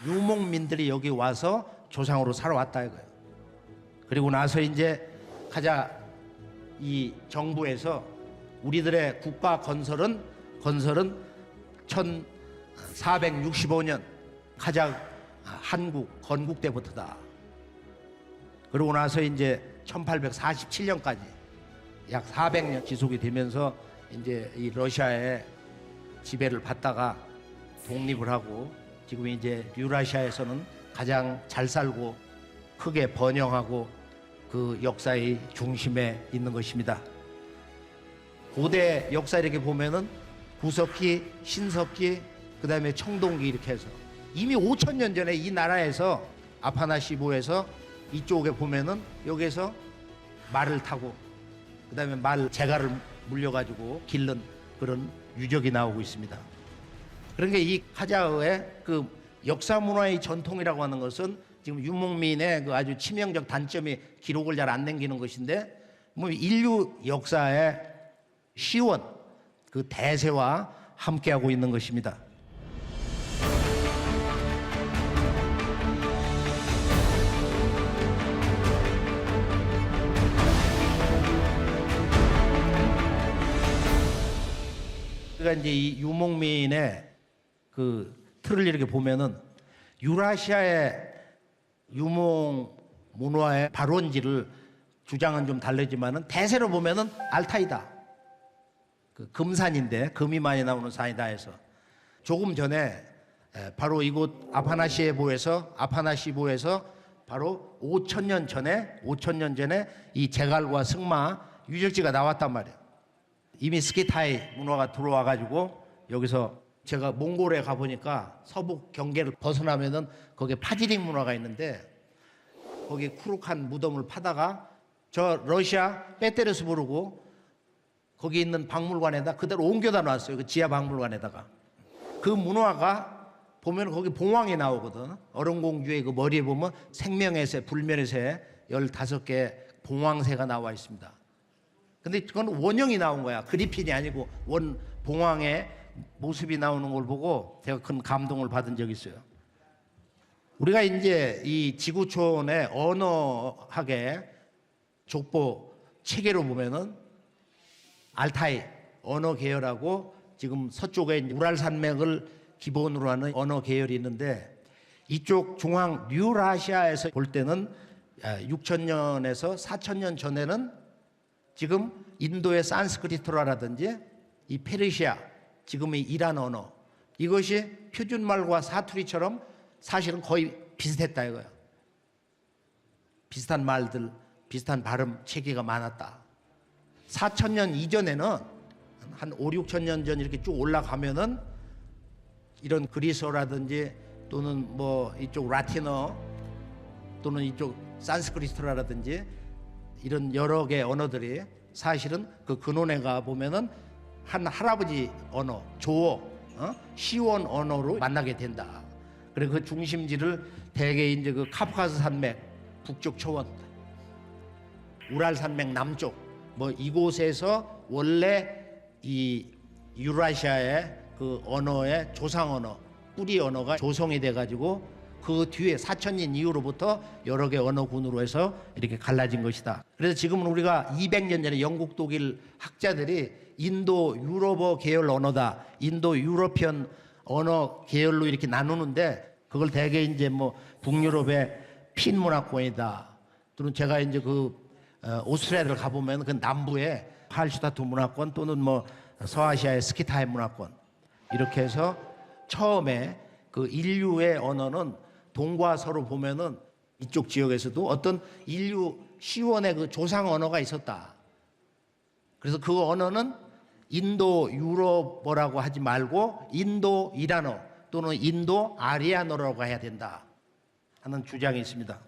유목민들이 여기 와서 조상으로 살아왔다 이거예요. 그리고 나서 이제 가자 이 정부에서 우리들의 국가 건설은 1465년 가자 한국 건국 때부터다. 그러고 나서 이제 1847년까지 약 400년 지속이 되면서 이제 이 러시아의 지배를 받다가 독립을 하고 지금 이제 유라시아에서는 가장 잘 살고 크게 번영하고 그 역사의 중심에 있는 것입니다. 고대 역사 이렇게 보면은 구석기, 신석기, 그 다음에 청동기 이렇게 해서 이미 5,000년 전에 이 나라에서 아파나시보에서 이쪽에 보면은 여기에서 말을 타고 그 다음에 말 재갈을 물려가지고 기른 그런 유적이 나오고 있습니다. 그러니까 이 카자흐의 그 역사 문화의 전통이라고 하는 것은 지금 유목민의 그 아주 치명적 단점이 기록을 잘 안 남기는 것인데, 뭐 인류 역사의 시원 그 대세와 함께하고 있는 것입니다. 그러니까 이제 이 유목민의 그 틀을 이렇게 보면은 유라시아의 유목 문화의 발원지를 주장은 좀 다르지만은 대세로 보면은 알타이다. 그 금산인데 금이 많이 나오는 산이다 해서 조금 전에 바로 이곳 아파나시보에서 바로 5,000년 전에 이 제갈과 승마 유적지가 나왔단 말이에요. 이미 스키타이 문화가 들어와가지고 여기서 제가 몽골에 가보니까 서북 경계를 벗어나면은 거기에 파지링 문화가 있는데 거기 쿠룩한 무덤을 파다가 저 러시아 페테르스부르고 거기 있는 박물관에다 그대로 옮겨다 놨어요. 그 지하 박물관에다가. 그 문화가 보면 거기 봉황이 나오거든. 얼음공주의 그 머리에 보면 생명의 새, 불멸의 새 15개 봉황새가 나와 있습니다. 근데 그건 원형이 나온 거야. 그리핀이 아니고 원 봉황의 모습이 나오는 걸 보고 제가 큰 감동을 받은 적이 있어요. 우리가 이제 이 지구촌의 언어학의 족보 체계로 보면은 알타이 언어 계열하고 지금 서쪽에 이제 우랄 산맥을 기본으로 하는 언어 계열이 있는데 이쪽 중앙 유라시아에서 볼 때는 6,000년에서 4,000년 전에는 지금 인도의 산스크리트라든지 이 페르시아, 지금의 이란 언어 이것이 표준말과 사투리처럼 사실은 거의 비슷했다 이거야. 비슷한 말들, 비슷한 발음 체계가 많았다. 4,000년 이전에는 한 5, 6,000년 전 이렇게 쭉 올라가면은 이런 그리스어라든지 또는 뭐 이쪽 라틴어 또는 이쪽 산스크리트라든지 이런 여러 개의 언어들이 사실은 그 근원에 가 보면은 한 할아버지 언어, 조어, 시원 언어로 만나게 된다. 그리고 그 중심지를 대개 이제 그 카프카스 산맥 북쪽 초원, 우랄 산맥 남쪽 뭐 이곳에서 원래 이 유라시아의 그 언어의 조상 언어, 뿌리 언어가 조성이 돼 가지고 그 뒤에 4,000년 이후로부터 여러 개 언어군으로 해서 이렇게 갈라진 것이다. 그래서 지금은 우리가 200년 전에 영국, 독일 학자들이 인도 유럽어 계열 언어다, 인도 유러피언 언어 계열로 이렇게 나누는데 그걸 대개 이제 뭐 북유럽의 핀 문화권이다. 또는 제가 이제 그 오스트리아를 가보면 그 남부의 할슈타트 문화권 또는 뭐 서아시아의 스키타이 문화권 이렇게 해서 처음에 그 인류의 언어는 동과 서로 보면은 이쪽 지역에서도 어떤 인류 시원의 그 조상 언어가 있었다. 그래서 그 언어는 인도 유럽어라고 하지 말고 인도 이란어 또는 인도 아리아노라고 해야 된다 하는 주장이 있습니다.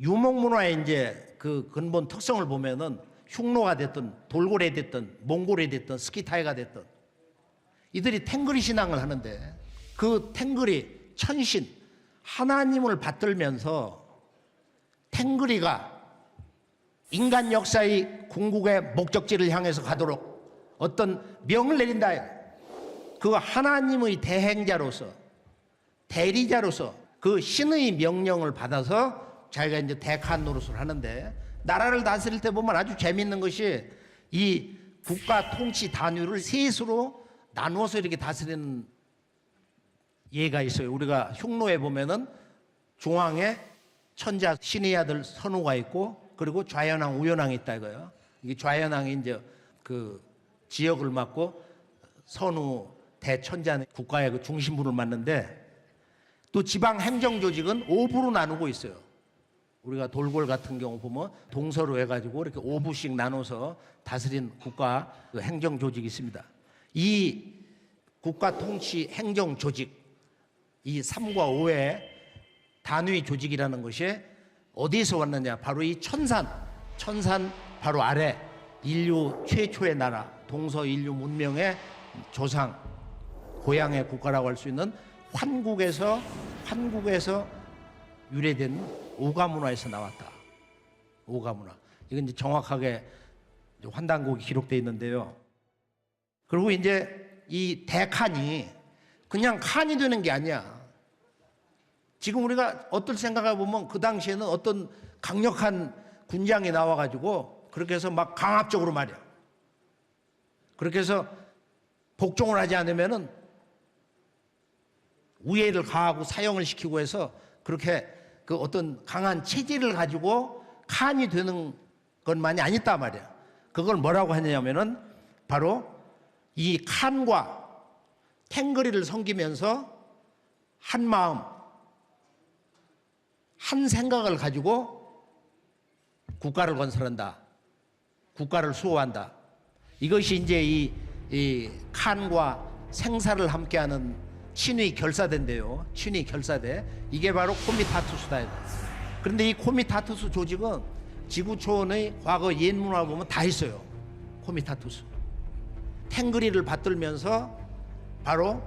유목 문화의 이제 그 근본 특성을 보면은 흉노가 됐든 돌고래 됐든 몽골이 됐든 스키타이가 됐든 이들이 탱그리 신앙을 하는데 그 탱그리 천신 하나님을 받들면서 탱그리가 인간 역사의 궁극의 목적지를 향해서 가도록 어떤 명을 내린다. 그 하나님의 대행자로서 대리자로서 그 신의 명령을 받아서 자기가 이제 대칸 노릇을 하는데 나라를 다스릴 때 보면 아주 재미있는 것이 이 국가 통치 단위를 셋으로 나누어서 이렇게 다스리는 예가 있어요. 우리가 흉노에 보면은 중앙에 천자 신의 아들 선우가 있고 그리고 좌현왕 우현왕이 있다 이거예요. 이게 좌현왕이 이제 그 지역을 맡고 선우 대천자 국가의 그 중심부를 맡는데 또 지방 행정 조직은 5부로 나누고 있어요. 우리가 돌궐 같은 경우 보면 동서로 해가지고 이렇게 5부씩 나눠서 다스린 국가 그 행정 조직이 있습니다. 이 국가 통치 행정 조직 이 3과 5의 단위 조직이라는 것이 어디에서 왔느냐? 바로 이 천산 바로 아래 인류 최초의 나라 동서 인류 문명의 조상 고향의 국가라고 할 수 있는 환국에서 유래된 오가 문화에서 나왔다. 오가 문화. 이건 이제 정확하게 환단곡이 기록되어 있는데요. 그리고 이제 이 대칸이 그냥 칸이 되는 게 아니야. 지금 우리가 어떨 생각해 보면 그 당시에는 어떤 강력한 군장이 나와가지고 그렇게 해서 막 강압적으로 말이야. 그렇게 해서 복종을 하지 않으면은 우애를 가하고 사형을 시키고 해서 그렇게 그 어떤 강한 체질을 가지고 칸이 되는 것만이 아니다 말이야. 그걸 뭐라고 하냐면은 바로 이 칸과 탱거리를 섬기면서 한 마음, 한 생각을 가지고 국가를 건설한다. 국가를 수호한다. 이것이 이제 이 칸과 생사를 함께하는 친위 결사대인데요. 친위 결사대. 이게 바로 코미타투스다. 그런데 이 코미타투스 조직은 지구촌의 과거 옛문화 보면 다 있어요. 코미타투스. 탱그리를 받들면서 바로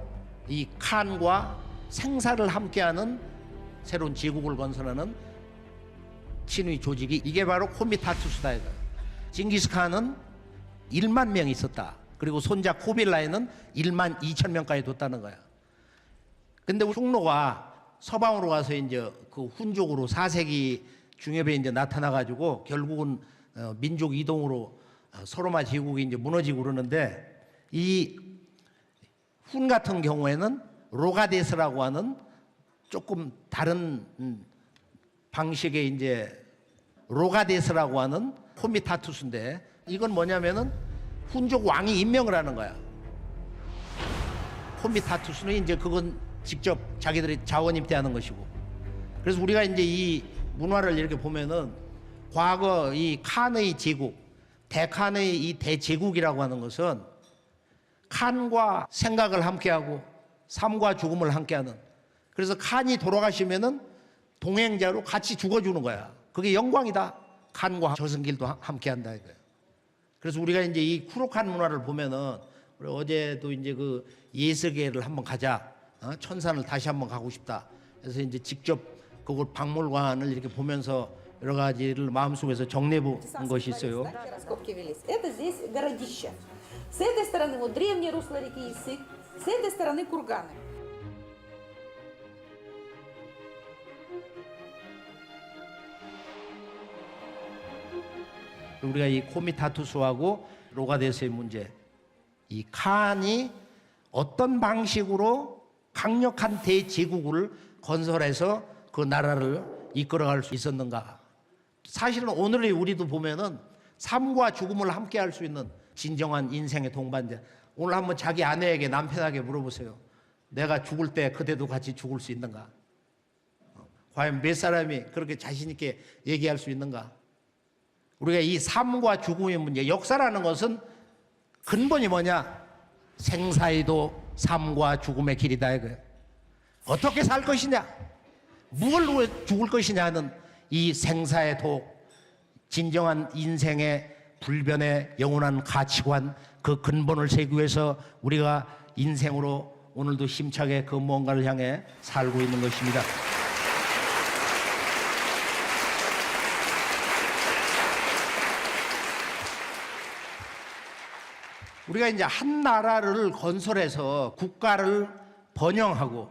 이 칸과 생사를 함께하는 새로운 제국을 건설하는 친위 조직이 이게 바로 코미타투스다. 징기스칸은 1만 명이 있었다. 그리고 손자 코빌라이는 1만 2천 명까지 뒀다는 거야. 근데 흉노가 서방으로 가서 이제 그 훈족으로 4세기 중엽에 이제 나타나가지고 결국은 민족 이동으로 서로마 제국이 이제 무너지고 그러는데 이 훈 같은 경우에는 로가데스라고 하는 조금 다른 방식의 이제 로가데스라고 하는 코미타투스인데 이건 뭐냐면은 훈족 왕이 임명을 하는 거야. 코미타투스는 이제 그건 직접 자기들이 자원 입대하는 것이고. 그래서 우리가 이제 이 문화를 이렇게 보면은 과거 이 칸의 제국, 대칸의 이 대제국이라고 하는 것은 칸과 생각을 함께하고 삶과 죽음을 함께하는. 그래서 칸이 돌아가시면은 동행자로 같이 죽어주는 거야. 그게 영광이다. 칸과 저승길도 함께한다 이거예요. 그래서 우리가 이제 이 쿠로칸 문화를 보면은 우리 어제도 이제 그 예서계를 한번 가자. 천산을 다시 한번 가고 싶다. 그래서 이제 직접 그걸 박물관을 이렇게 보면서 여러 가지를 마음속에서 정리해 본 것이 있어요. Раскопки велись. Это здесь городище. С этой стороны вот древнее русло реки Исык, с этой стороны курганы. 우리가 이 코미타투스하고 로가데스의 문제, 이 칸이 어떤 방식으로 강력한 대제국을 건설해서 그 나라를 이끌어갈 수 있었는가. 사실은 오늘의 우리도 보면은 삶과 죽음을 함께할 수 있는 진정한 인생의 동반자. 오늘 한번 자기 아내에게 남편에게 물어보세요. 내가 죽을 때 그대도 같이 죽을 수 있는가? 과연 몇 사람이 그렇게 자신 있게 얘기할 수 있는가? 우리가 이 삶과 죽음의 문제, 역사라는 것은 근본이 뭐냐? 생사에도 삶과 죽음의 길이다 이거예요. 어떻게 살 것이냐? 무엇을 위해 죽을 것이냐는 이 생사의 독, 진정한 인생의 불변의 영원한 가치관, 그 근본을 세우기 위해서 우리가 인생으로 오늘도 힘차게 그 무언가를 향해 살고 있는 것입니다. 우리가 이제 한 나라를 건설해서 국가를 번영하고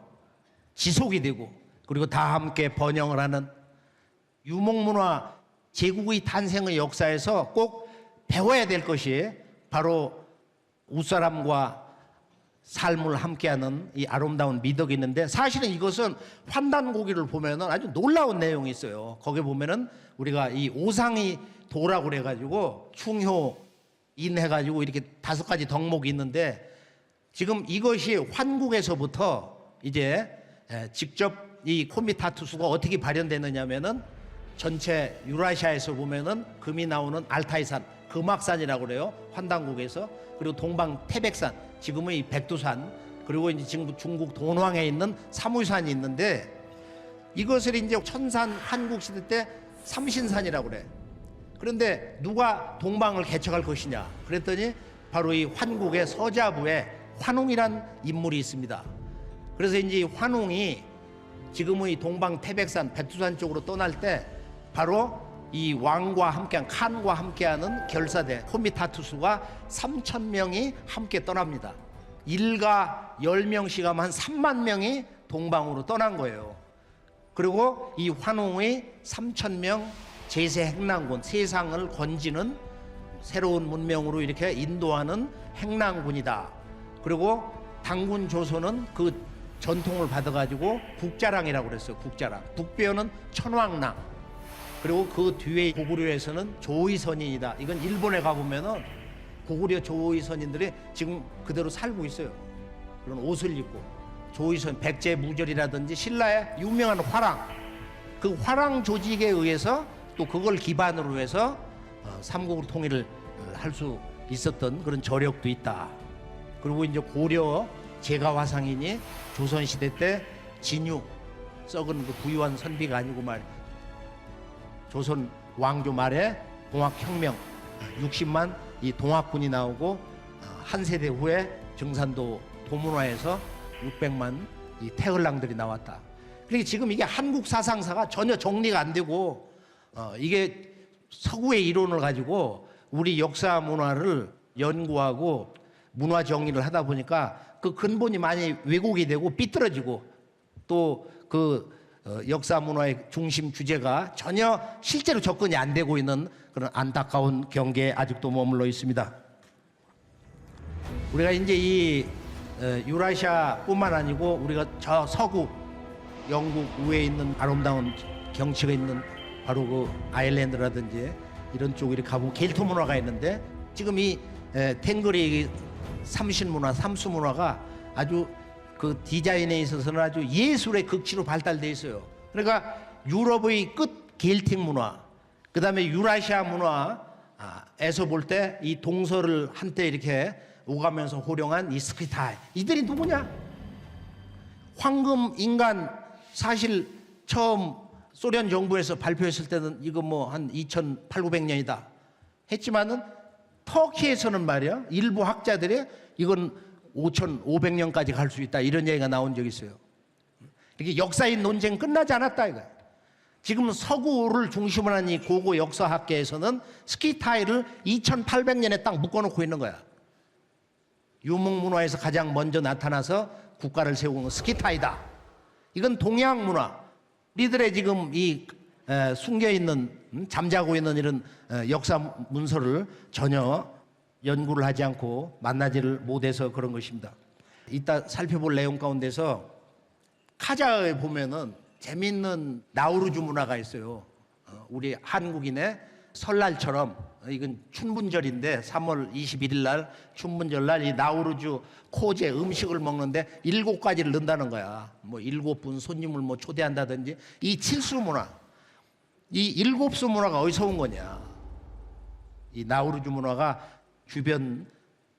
지속이 되고 그리고 다 함께 번영을 하는 유목문화 제국의 탄생의 역사에서 꼭 배워야 될 것이 바로 웃사람과 삶을 함께하는 이 아름다운 미덕이 있는데 사실은 이것은 환단고기를 보면은 아주 놀라운 내용이 있어요. 거기 보면은 우리가 이 오상이 도라고 그래가지고 충효 인해가지고 이렇게 5가지 덕목이 있는데 지금 이것이 환국에서부터 이제 직접 이 코미타투스가 어떻게 발현되느냐면은 전체 유라시아에서 보면은 금이 나오는 알타이산, 금악산이라고 그래요. 환단국에서. 그리고 동방 태백산, 지금의 백두산, 그리고 이제 지금 중국 돈왕에 있는 사무산이 있는데 이것을 이제 천산 한국 시대 때 삼신산이라고 그래. 그런데 누가 동방을 개척할 것이냐? 그랬더니 바로 이 환국의 서자부에 환웅이란 인물이 있습니다. 그래서 이제 환웅이 지금의 동방 태백산, 백두산 쪽으로 떠날 때 바로 이 왕과 함께한 칸과 함께하는 결사대 코미타투스가 3,000명이 함께 떠납니다. 일가 10명씩 하면 한 3만 명이 동방으로 떠난 거예요. 그리고 이 환웅의 3,000명 제세 행랑군, 세상을 건지는 새로운 문명으로 이렇게 인도하는 행랑군이다. 그리고 당군 조선은 그 전통을 받아가지고 국자랑이라고 그랬어요. 국자랑. 북배어는 천왕랑. 그리고 그 뒤에 고구려에서는 조의선인이다. 이건 일본에 가보면은 고구려 조의선인들이 지금 그대로 살고 있어요. 그런 옷을 입고 조의선, 백제무절이라든지 신라의 유명한 화랑, 그 화랑 조직에 의해서 또 그걸 기반으로 해서 삼국을 통일을 할 수 있었던 그런 저력도 있다. 그리고 이제 고려 제가화상이니 조선시대 때 진유 썩은 그 부유한 선비가 아니고 말 조선 왕조 말에 동학혁명 60만 이 동학군이 나오고 한 세대 후에 정산도 도문화에서 600만 이 태을랑들이 나왔다. 그러니까 지금 이게 한국 사상사가 전혀 정리가 안 되고 이게 서구의 이론을 가지고 우리 역사 문화를 연구하고 문화 정리를 하다 보니까 그 근본이 많이 왜곡이 되고 삐뚤어지고 또 그 역사 문화의 중심 주제가 전혀 실제로 접근이 안 되고 있는 그런 안타까운 경계에 아직도 머물러 있습니다. 우리가 이제 이 유라시아뿐만 아니고 우리가 저 서구 영국 위에 있는 아름다운 경치가 있는 바로 그 아일랜드라든지 이런 쪽 이렇게 가보면 켈트 문화가 있는데 지금 이 탱글의 삼신 문화, 삼수 문화가 아주 그 디자인에 있어서는 아주 예술의 극치로 발달돼 있어요. 그러니까 유럽의 끝 켈틱 문화, 그 다음에 유라시아 문화에서 볼 때 이 동서를 한때 이렇게 오가면서 호령한 이 스키타이, 이들이 누구냐? 황금 인간 사실 처음 소련 정부에서 발표했을 때는 이거 뭐 한 2,800~900년이다 했지만은 터키에서는 말이야 일부 학자들이 이건 5,500년까지 갈 수 있다 이런 얘기가 나온 적이 있어요. 이렇게 역사인 논쟁 끝나지 않았다 이거야. 지금 서구를 중심으로 한 이 고고 역사학계에서는 스키타이를 2,800년에 딱 묶어놓고 있는 거야. 유목문화에서 가장 먼저 나타나서 국가를 세운 건 스키타이다. 이건 동양 문화. 우리들의 지금 이 숨겨 있는 잠자고 있는 이런 역사 문서를 전혀 연구를 하지 않고 만나지를 못해서 그런 것입니다. 이따 살펴볼 내용 가운데서 카자흐에 보면은 재미있는 나우루즈 문화가 있어요. 우리 한국인의 설날처럼 이건 춘분절인데 3월 21일 날 춘분절 날 이 나우루즈 코제 음식을 먹는데 7가지를 넣는다는 거야. 뭐 7분 손님을 뭐 초대한다든지 이 칠수 문화, 이 7수 문화가 어디서 온 거냐? 이 나우루즈 문화가 주변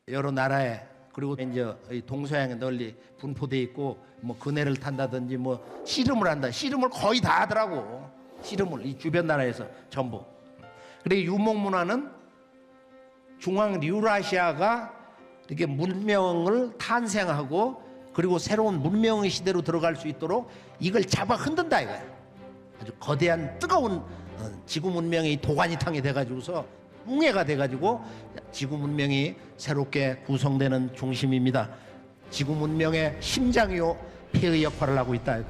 여러 나라에 그리고 이제 동서양에 널리 분포돼 있고 뭐 그네를 탄다든지 뭐 씨름을 한다. 씨름을 거의 다 하더라고. 씨름을 이 주변 나라에서 전부. 그리고 유목 문화는 중앙 유라시아가 이렇게 문명을 탄생하고 그리고 새로운 문명의 시대로 들어갈 수 있도록 이걸 잡아 흔든다 이거야. 아주 거대한 뜨거운 지구 문명의 도가니탕이 돼가지고서 웅해가 돼가지고 지구 문명이 새롭게 구성되는 중심입니다. 지구 문명의 심장이요 폐의 역할을 하고 있다.